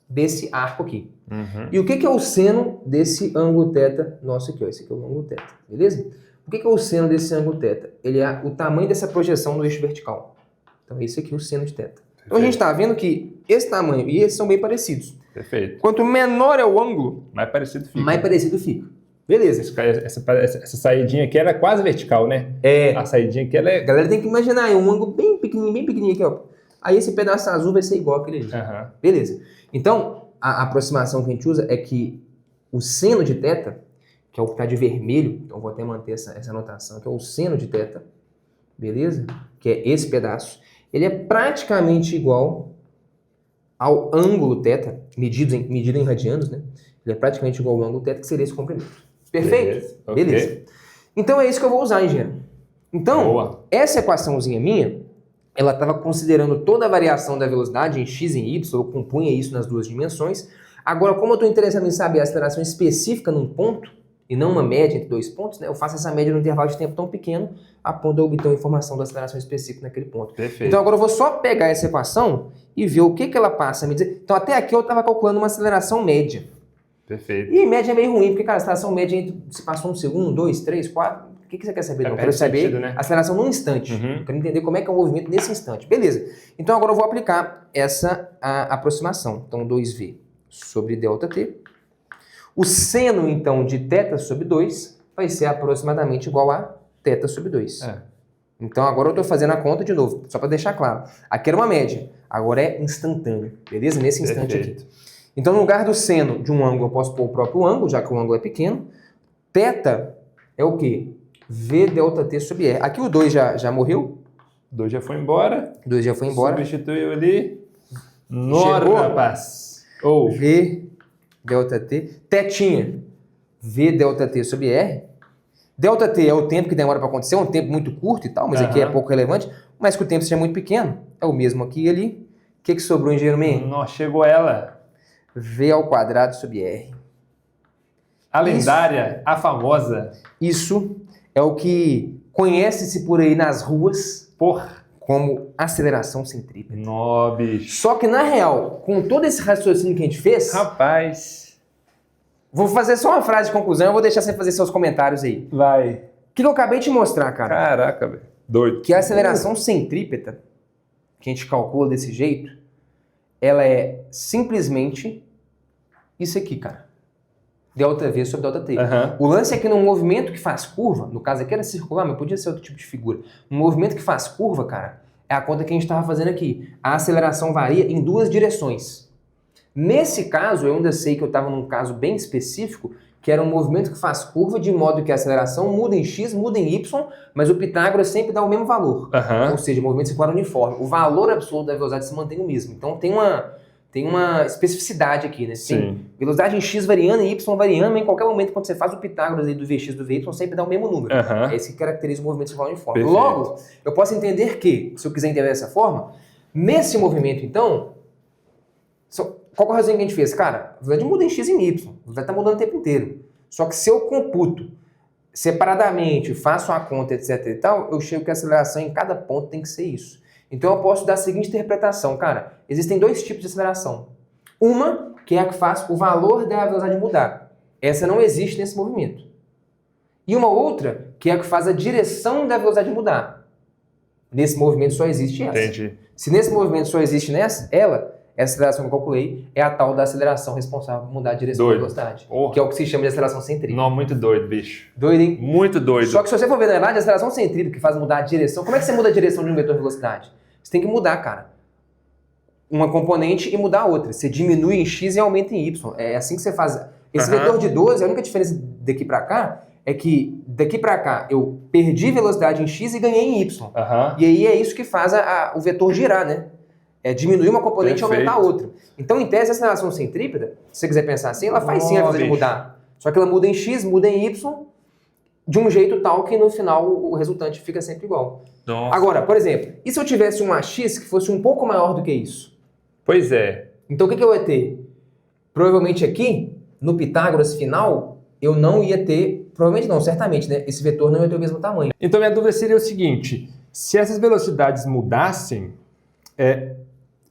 desse arco aqui. Uhum. E o que é o seno desse ângulo θ nosso aqui, ó? Esse aqui é o ângulo θ, beleza? O que é o seno desse ângulo θ? Ele é o tamanho dessa projeção no eixo vertical. Então esse aqui é o seno de θ. Então a gente está vendo que esse tamanho e esse são bem parecidos. Perfeito. Quanto menor é o ângulo, Mais parecido fica. mais parecido fica. Beleza. Essa saidinha aqui era quase vertical, né? A saidinha aqui ela A é... galera tem que imaginar aí um ângulo bem pequenininho aqui, ó. Aí esse pedaço azul vai ser igual àquele ali. Aham. Beleza. Então, a aproximação que a gente usa é que o seno de θ, que é o que está de vermelho, então vou até manter essa anotação, que é o seno de θ, beleza? Que é esse pedaço. Ele é praticamente igual ao ângulo θ, medido em radianos, né? Ele é praticamente igual ao ângulo θ, que seria esse comprimento. Perfeito? Beleza. Ok. Beleza. Então é isso que eu vou usar, engenheiro. Então, Boa. essa equaçãozinha minha, ela estava considerando toda a variação da velocidade em x e em y, eu compunha isso nas duas dimensões. Agora, como eu estou interessado em saber a aceleração específica num ponto, e não uma média entre dois pontos, né, eu faço essa média num intervalo de tempo tão pequeno, a ponto de eu obter uma informação da aceleração específica naquele ponto. Perfeito. Então agora eu vou só pegar essa equação e ver o que ela passa a me dizer. Então até aqui eu estava calculando uma aceleração média. Perfeito. E média é meio ruim, porque, cara, a aceleração média entre se passou 1 segundo, 2, 3, 4... O que você quer saber? Não, eu quero saber sentido, né? a aceleração num instante. Uhum. Eu quero entender como é que é o movimento nesse instante. Beleza. Então agora eu vou aplicar essa aproximação. Então 2V sobre ΔT. O seno, então, de θ sobre 2 vai ser aproximadamente igual a θ sobre 2. É. Então agora eu estou fazendo a conta de novo, só para deixar claro. Aqui era uma média, agora é instantâneo. Beleza? Nesse instante Perfeito. aqui. Então no lugar do seno de um ângulo eu posso pôr o próprio ângulo, já que o ângulo é pequeno. θ é o quê? V ΔT sobre R. Aqui o 2 já morreu. 2 já foi embora. 2 já foi embora. Substituiu ali. Nora, Chegou? rapaz. Ou. V ΔT. Tetinha. V ΔT sobre R. ΔT é o tempo que demora para acontecer, é um tempo muito curto e tal, mas aqui é Aham. pouco relevante. Mas que o tempo seja muito pequeno. É o mesmo aqui e ali. O que sobrou, engenheiro Man? Nossa, chegou ela. V ao quadrado sobre R. A lendária, a famosa. Isso é o que conhece-se por aí nas ruas Porra. como aceleração centrípeta. Nó, bicho. Só que, na real, com todo esse raciocínio que a gente fez, Rapaz. vou fazer só uma frase de conclusão, eu vou deixar você fazer seus comentários aí. Vai. O que eu acabei de te mostrar, cara? Caraca, velho. Doido. Que a aceleração centrípeta, que a gente calcula desse jeito, ela é simplesmente isso aqui, cara. ΔV sobre ΔT. Aham. O lance é que num movimento que faz curva, no caso aqui era circular, mas podia ser outro tipo de figura. Um movimento que faz curva, cara, é a conta que a gente estava fazendo aqui. A aceleração varia em duas direções. Nesse caso, eu ainda sei que eu estava num caso bem específico, que era um movimento que faz curva de modo que a aceleração muda em x, muda em y, mas o Pitágoras sempre dá o mesmo valor. Aham. Ou seja, o movimento circular uniforme. O valor absoluto da velocidade se mantém o mesmo. Então tem tem uma especificidade aqui, né? Sim. Tem velocidade em x variando e y variando, mas em qualquer momento, quando você faz o Pitágoras aí do Vx do Vy, sempre dá o mesmo número. Aham. É isso que caracteriza o movimento circular uniforme. Perfeito. Logo, eu posso entender que, se eu quiser entender dessa forma, nesse movimento, então, qual que é a razão que a gente fez? Cara, a velocidade muda em x e em y, a velocidade está mudando o tempo inteiro. Só que se eu computo separadamente, faço a conta, etc e tal, eu chego que a aceleração em cada ponto tem que ser isso. Então eu posso dar a seguinte interpretação, cara, existem dois tipos de aceleração. Uma, que é a que faz o valor da velocidade mudar. Essa não existe nesse movimento. E uma outra, que é a que faz a direção da velocidade mudar. Nesse movimento só existe essa. Entendi. Se nesse movimento só existe essa aceleração que eu calculei é a tal da aceleração responsável por mudar a direção da velocidade. Oh. Que é o que se chama de aceleração centrípeta. Não, muito doido, bicho. Doido, hein? Muito doido. Só que se você for ver, na verdade, a aceleração centrípeta que faz mudar a direção, como é que você muda a direção de um vetor de velocidade? Você tem que mudar, cara, uma componente e mudar a outra. Você diminui em x e aumenta em y. É assim que você faz. Esse vetor de 12, a única diferença daqui pra cá é que daqui pra cá eu perdi velocidade em x e ganhei em y. E aí é isso que faz o vetor girar, né? É diminuir uma componente e aumentar a outra. Então, em tese, a aceleração centrípeta, se você quiser pensar assim, ela faz sim a velocidade mudar. Só que ela muda em x, muda em y, de um jeito tal que no final o resultante fica sempre igual. Nossa. Agora, por exemplo, e se eu tivesse um AX que fosse um pouco maior do que isso? Pois é. Então o que eu ia ter? Provavelmente aqui, no Pitágoras final, eu não ia ter, provavelmente não, certamente, né? Esse vetor não ia ter o mesmo tamanho. Então minha dúvida seria o seguinte, se essas velocidades mudassem,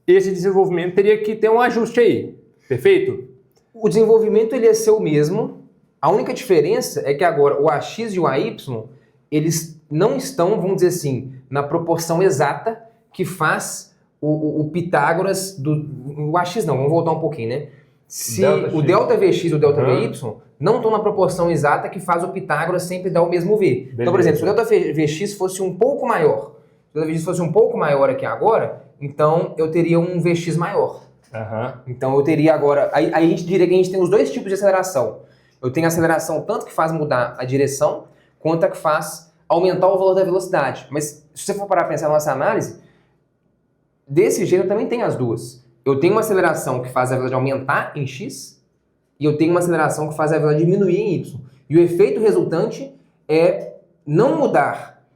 esse desenvolvimento teria que ter um ajuste aí, perfeito? O desenvolvimento ele ia ser o mesmo, a única diferença é que agora o AX e o AY, eles não estão, vamos dizer assim, na proporção exata que faz o Pitágoras o AX não, vamos voltar um pouquinho, né? Se o delta Vx e o delta Vy não estão na proporção exata que faz o Pitágoras sempre dar o mesmo V. Beleza. Então, por exemplo, se o delta Vx fosse um pouco maior, se o delta Vx fosse um pouco maior aqui agora, então eu teria um Vx maior. Então eu teria agora, aí a gente diria que a gente tem os dois tipos de aceleração. Eu tenho a aceleração tanto que faz mudar a direção, quanto a que faz aumentar o valor da velocidade. Mas se você for parar para pensar na nossa análise, desse jeito eu também tenho as duas. Eu tenho uma aceleração que faz a velocidade aumentar em x, e eu tenho uma aceleração que faz a velocidade diminuir em y. E o efeito resultante é não mudar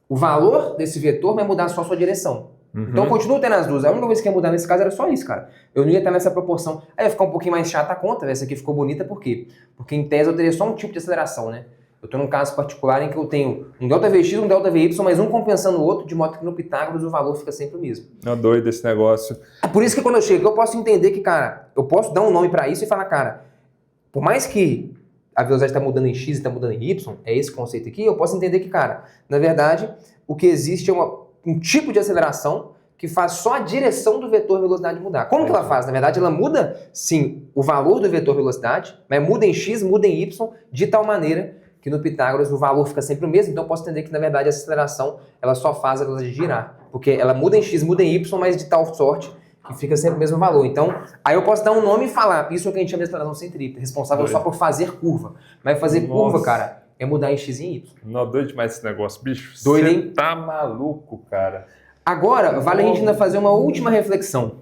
o valor desse vetor, mas mudar só a sua direção. Então eu continuo tendo as duas. A única coisa que ia mudar nesse caso era só isso, cara. Eu não ia estar nessa proporção. Aí ia ficar um pouquinho mais chata a conta, essa aqui ficou bonita, por quê? Porque em tese eu teria só um tipo de aceleração, né? Eu estou num caso particular em que eu tenho um delta Vx, um delta Vy, mas um compensando o outro, de modo que no Pitágoras o valor fica sempre o mesmo. É doido esse negócio. É por isso que quando eu chego, eu posso entender que, cara, eu posso dar um nome para isso e falar, cara, por mais que a velocidade está mudando em x e está mudando em y, é esse conceito aqui, eu posso entender que, cara, na verdade, o que existe é um tipo de aceleração que faz só a direção do vetor velocidade mudar. Como que ela faz? Na verdade, ela muda, sim, o valor do vetor velocidade, mas muda em x, muda em y, de tal maneira que no Pitágoras o valor fica sempre o mesmo, então eu posso entender que, na verdade, essa aceleração ela só faz a velocidade girar, porque ela muda em x, muda em y, mas de tal sorte que fica sempre o mesmo valor. Então, aí eu posso dar um nome e falar, isso é o que a gente chama de aceleração centrípeta, responsável só por fazer curva. Mas fazer curva, cara, é mudar em x e em y. Não, doido demais esse negócio, bicho. Doido, hein? Você tá maluco, cara. Agora, vale a gente ainda fazer uma última reflexão.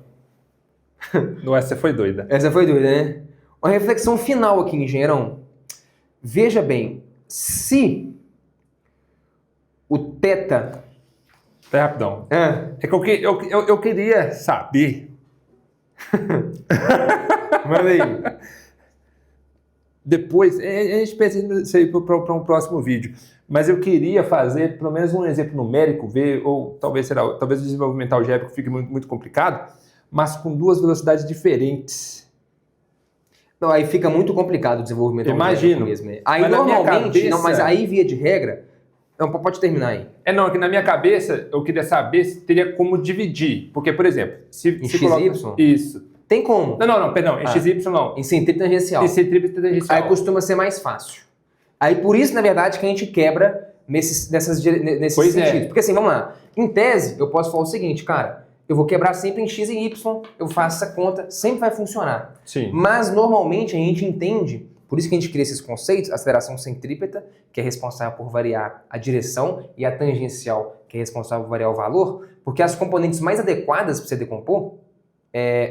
Não, essa foi doida. Essa foi doida, né? Uma reflexão final aqui, engenheirão. Veja bem, se o θ... Tá rapidão. É que eu queria saber. Manda aí. Depois, a gente pensa nisso aí para um próximo vídeo. Mas eu queria fazer pelo menos um exemplo numérico, ver, ou talvez o desenvolvimento algébrico fique muito, muito complicado, mas com duas velocidades diferentes. Não, aí fica muito complicado o desenvolvimento algébrico mesmo. Aí mas normalmente, não, mas aí via de regra, não, pode terminar aí. Não, é que na minha cabeça eu queria saber se teria como dividir. Porque, por exemplo, se coloca... Isso. Tem como. Não, perdão, em XY não. Em centrípeta tangencial. Em centrípeta tangencial. Aí costuma ser mais fácil. Aí por isso, na verdade, que a gente quebra nesses sentidos. Porque assim, vamos lá. Em tese, eu posso falar o seguinte, cara, eu vou quebrar sempre em x e y, eu faço essa conta, sempre vai funcionar. Sim. Mas normalmente a gente entende, por isso que a gente cria esses conceitos, aceleração centrípeta, que é responsável por variar a direção, e a tangencial, que é responsável por variar o valor, porque as componentes mais adequadas para você decompor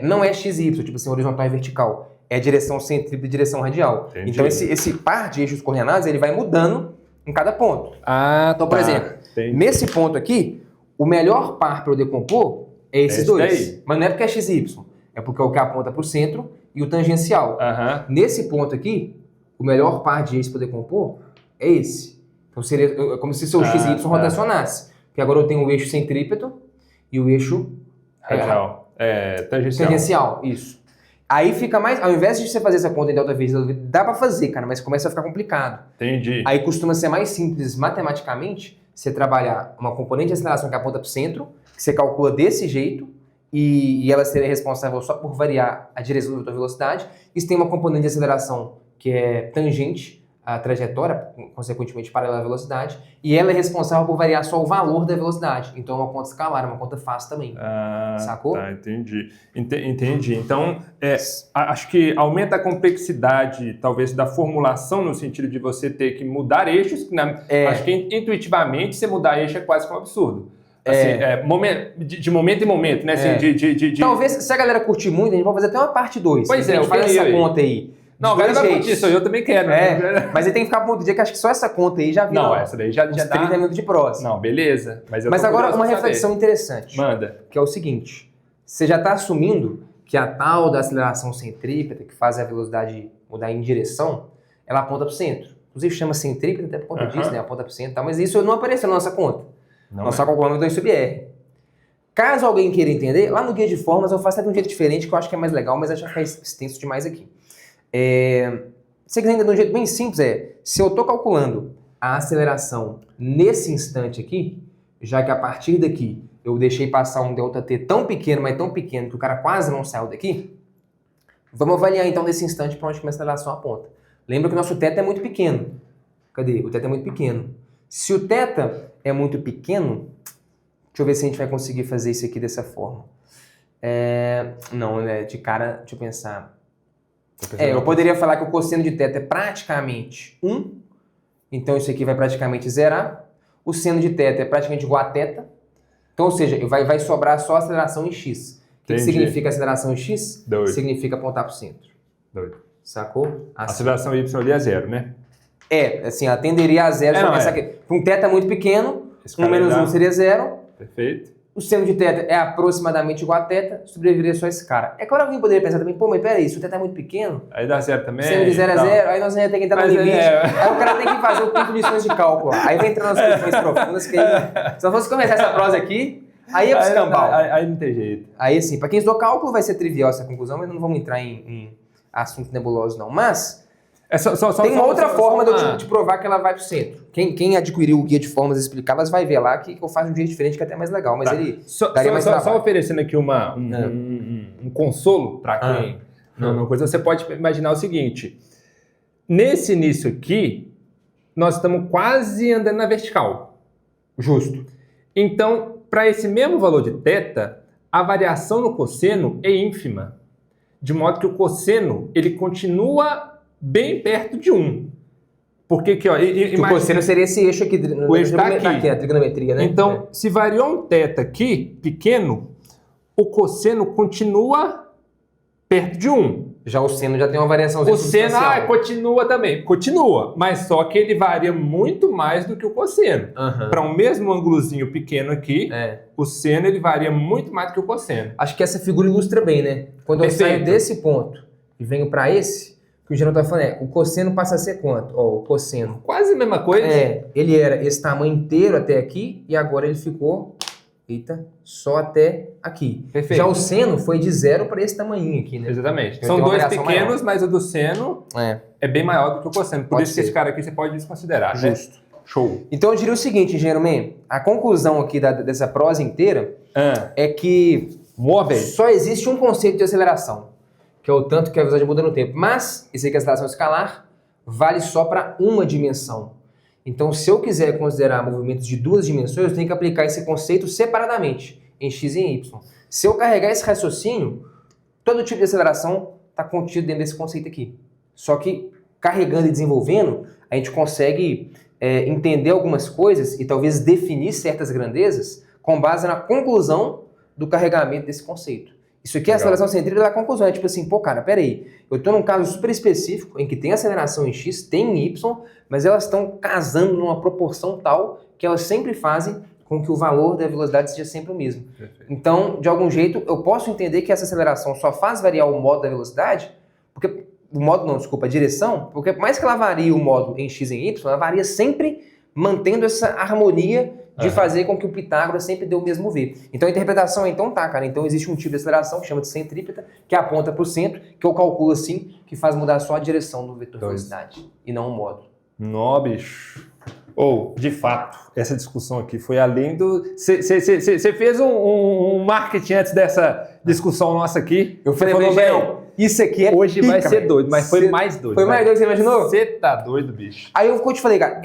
não é XY, tipo assim, horizontal e vertical. É direção centrípeta e direção radial. Entendi. Então esse par de eixos coordenados, ele vai mudando em cada ponto. Ah, Então, por exemplo, nesse ponto aqui, o melhor par para eu decompor é esses dois. daí. Mas não é porque é XY, é porque é o que aponta para o centro e o tangencial. Nesse ponto aqui, o melhor par de eixos para decompor é esse. Então seria como se seu XY rotacionasse. Porque agora eu tenho o eixo centrípeto e o eixo radial. Tangencial. Tangencial, isso. Aí fica mais, ao invés de você fazer essa conta em delta vezes, dá pra fazer, cara, mas começa a ficar complicado. Entendi. Aí costuma ser mais simples matematicamente você trabalhar uma componente de aceleração que aponta pro centro, que você calcula desse jeito, e ela seria responsável só por variar a direção da vetor velocidade. E você tem uma componente de aceleração que é tangente à trajetória, consequentemente paralela à velocidade, e ela é responsável por variar só o valor da velocidade. Então é uma conta escalar, é uma conta fácil também. Sacou? Tá, entendi. Entendi. Então, acho que aumenta a complexidade, talvez, da formulação, no sentido de você ter que mudar eixos. Acho que intuitivamente você mudar eixo é quase que um absurdo. Assim, de momento em momento, né? Assim, Talvez, se a galera curtir muito, a gente pode fazer até uma parte 2. Pois é, a gente faz essa conta aí. Não, a galera vai curtir isso, eu também quero. Mas aí tem que ficar para outro dia, que acho que só essa conta aí já vira. Não, essa daí já uns dá 30 minutos de prosa. Não, beleza. Mas agora uma reflexão interessante. Manda. Que é o seguinte, você já está assumindo que a tal da aceleração centrípeta, que faz a velocidade mudar em direção, ela aponta para o centro. Inclusive chama centrípeta até por conta disso, né? Aponta para o centro, mas isso não apareceu na nossa conta. Nós só calculamos 2 sobre R. Caso alguém queira entender, lá no guia de formas eu faço até de um jeito diferente, que eu acho que é mais legal, mas acho que fica extenso demais aqui. Se você quiser entender de um jeito bem simples, se eu estou calculando a aceleração nesse instante aqui, já que a partir daqui eu deixei passar um ΔT tão pequeno, mas tão pequeno, que o cara quase não saiu daqui, vamos avaliar então nesse instante para onde que a aceleração aponta. Lembra que o nosso θ é muito pequeno. Cadê? O θ é muito pequeno. Se o θ é muito pequeno, deixa eu ver se a gente vai conseguir fazer isso aqui dessa forma. Não, né? De cara, deixa eu pensar. Eu poderia falar que o cosseno de θ é praticamente 1, então isso aqui vai praticamente zerar. O seno de θ é praticamente igual a θ, então, ou seja, vai sobrar só a aceleração em x. O que significa aceleração em x? Doido. Significa apontar para o centro. Doido. Sacou? A aceleração y ali é 0, né? Assim, ela tenderia a 0. Com um θ muito pequeno, 1 menos 1 seria 0. Perfeito. O seno de θ é aproximadamente igual a θ, sobreviveria só esse cara. É claro que alguém poderia pensar também, pô, mas peraí, se o θ é muito pequeno... Aí dá 0 também. O seno de 0 é 0, aí nós vamos ter que entrar no limite. Aí o cara tem que fazer o quanto de lições de cálculo. Aí vai entrar nas questões profundas, que aí... Se eu fosse começar essa prosa aqui, aí é pro escambau. Aí não tem jeito. Aí assim, pra quem estudou cálculo vai ser trivial essa conclusão, mas não vamos entrar em assuntos nebulosos não. Mas... tem uma outra forma de provar que ela vai pro centro. Quem adquiriu o guia de formas e explicá-las vai ver lá que eu faço de um jeito diferente, que é até mais legal. Mas ele daria mais trabalho. Só oferecendo aqui um consolo para quem não coisa, você pode imaginar o seguinte. Nesse início aqui, nós estamos quase andando na vertical. Justo. Então, para esse mesmo valor de θ, a variação no cosseno é ínfima. De modo que o cosseno, ele continua bem perto de 1. Porque aqui, ó... O cosseno seria esse eixo aqui. O eixo está aqui. A trigonometria, né? Então, se variou um θ aqui, pequeno, o cosseno continua perto de 1. Já o seno já tem uma variação. O seno, continua também. Continua, mas só que ele varia muito mais do que o cosseno. Para um mesmo ângulozinho pequeno aqui, o seno ele varia muito mais do que o cosseno. Acho que essa figura ilustra bem, né? Quando eu saio desse ponto e venho para esse, o que o Geraldo está falando o cosseno passa a ser quanto? O cosseno. Quase a mesma coisa. Ele era esse tamanho inteiro até aqui e agora ele ficou... só até aqui. Perfeito. Já o seno foi de 0 para esse tamanhinho aqui, né? Exatamente. São dois pequenos, mas o do seno é bem maior do que o cosseno. Por isso que esse cara aqui você pode desconsiderar, Justo. Né? Show. Então eu diria o seguinte, engenheiro Man, a conclusão aqui dessa prosa inteira é que só existe um conceito de aceleração, que é o tanto que a velocidade muda no tempo. Mas, esse aqui, a aceleração escalar, vale só para uma dimensão. Então, se eu quiser considerar movimentos de 2 dimensões, eu tenho que aplicar esse conceito separadamente, em x e em y. Se eu carregar esse raciocínio, todo tipo de aceleração está contido dentro desse conceito aqui. Só que, carregando e desenvolvendo, a gente consegue entender algumas coisas e talvez definir certas grandezas com base na conclusão do carregamento desse conceito. Isso aqui é a Legal. aceleração centrípeta da conclusão. É tipo assim, pô, cara, peraí. Eu tô num caso super específico em que tem aceleração em X, tem em Y, mas elas estão casando numa proporção tal que elas sempre fazem com que o valor da velocidade seja sempre o mesmo. Perfeito. Então, de algum jeito, eu posso entender que essa aceleração só faz variar o modo da velocidade, porque o modo não, desculpa, a direção, porque por mais que ela varie o modo em X e em Y, ela varia sempre mantendo essa harmonia de fazer com que o Pitágoras sempre dê o mesmo V. Então a interpretação é, então tá, cara, então existe um tipo de aceleração que chama de centrípeta, que aponta para o centro, que eu calculo assim, que faz mudar só a direção do vetor velocidade, e não o modo. Nó, bicho. Ou, de fato, essa discussão aqui foi além do... Você fez um marketing antes dessa discussão nossa aqui. Eu falei, falou, velho, isso aqui é hoje pica, vai ser velho. doido, mas foi mais doido. Foi mais doido que você imaginou? Você tá doido, bicho. Aí eu te falei, cara,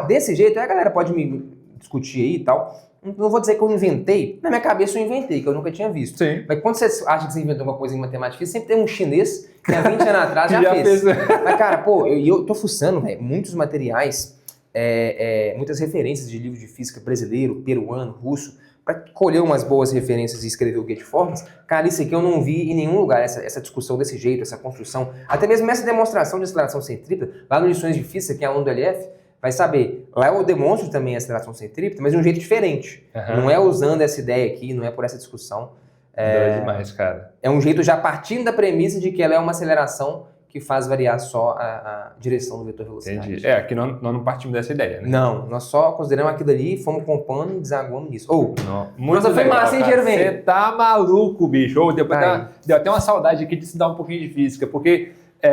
desse jeito, aí a galera pode me discutir aí e tal. Não vou dizer que eu inventei, na minha cabeça eu inventei, que eu nunca tinha visto. Sim. Mas quando você acha que você inventou uma coisa em matemática, sempre tem um chinês que há 20 anos atrás já fez. Mas, cara, pô, eu tô fuçando, velho, muitos materiais, muitas referências de livro de física brasileiro, peruano, russo, para colher umas boas referências e escrever o Get-Formas. Cara, isso aqui eu não vi em nenhum lugar, essa discussão desse jeito, essa construção, até mesmo essa demonstração de aceleração centrípeta, lá no Lições de Física, que é aluno do LF, vai saber, lá eu demonstro também a aceleração centrípeta, mas de um jeito diferente. Não é usando essa ideia aqui, não é por essa discussão. Doido demais, cara. É um jeito já partindo da premissa de que ela é uma aceleração que faz variar só a direção do vetor velocidade. Entendi. Aqui nós não partimos dessa ideia, né? Não, nós só consideramos aquilo ali, fomos compondo e desaguamos nisso. Muito foi massa, hein, Gero, velho? Você tá maluco, bicho. Depois deu até uma saudade aqui de estudar um pouquinho de física, porque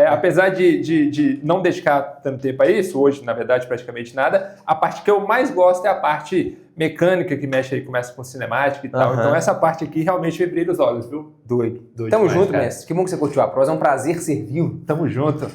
apesar de não dedicar tanto tempo a isso, hoje, na verdade, praticamente nada, a parte que eu mais gosto é a parte mecânica, que mexe aí, começa com cinemática e tal. Então essa parte aqui realmente me brilha os olhos, viu? Doido. Doido Tamo demais, junto, cara. mestre. Que bom que você curtiu a prosa. É um prazer servil. Tamo junto.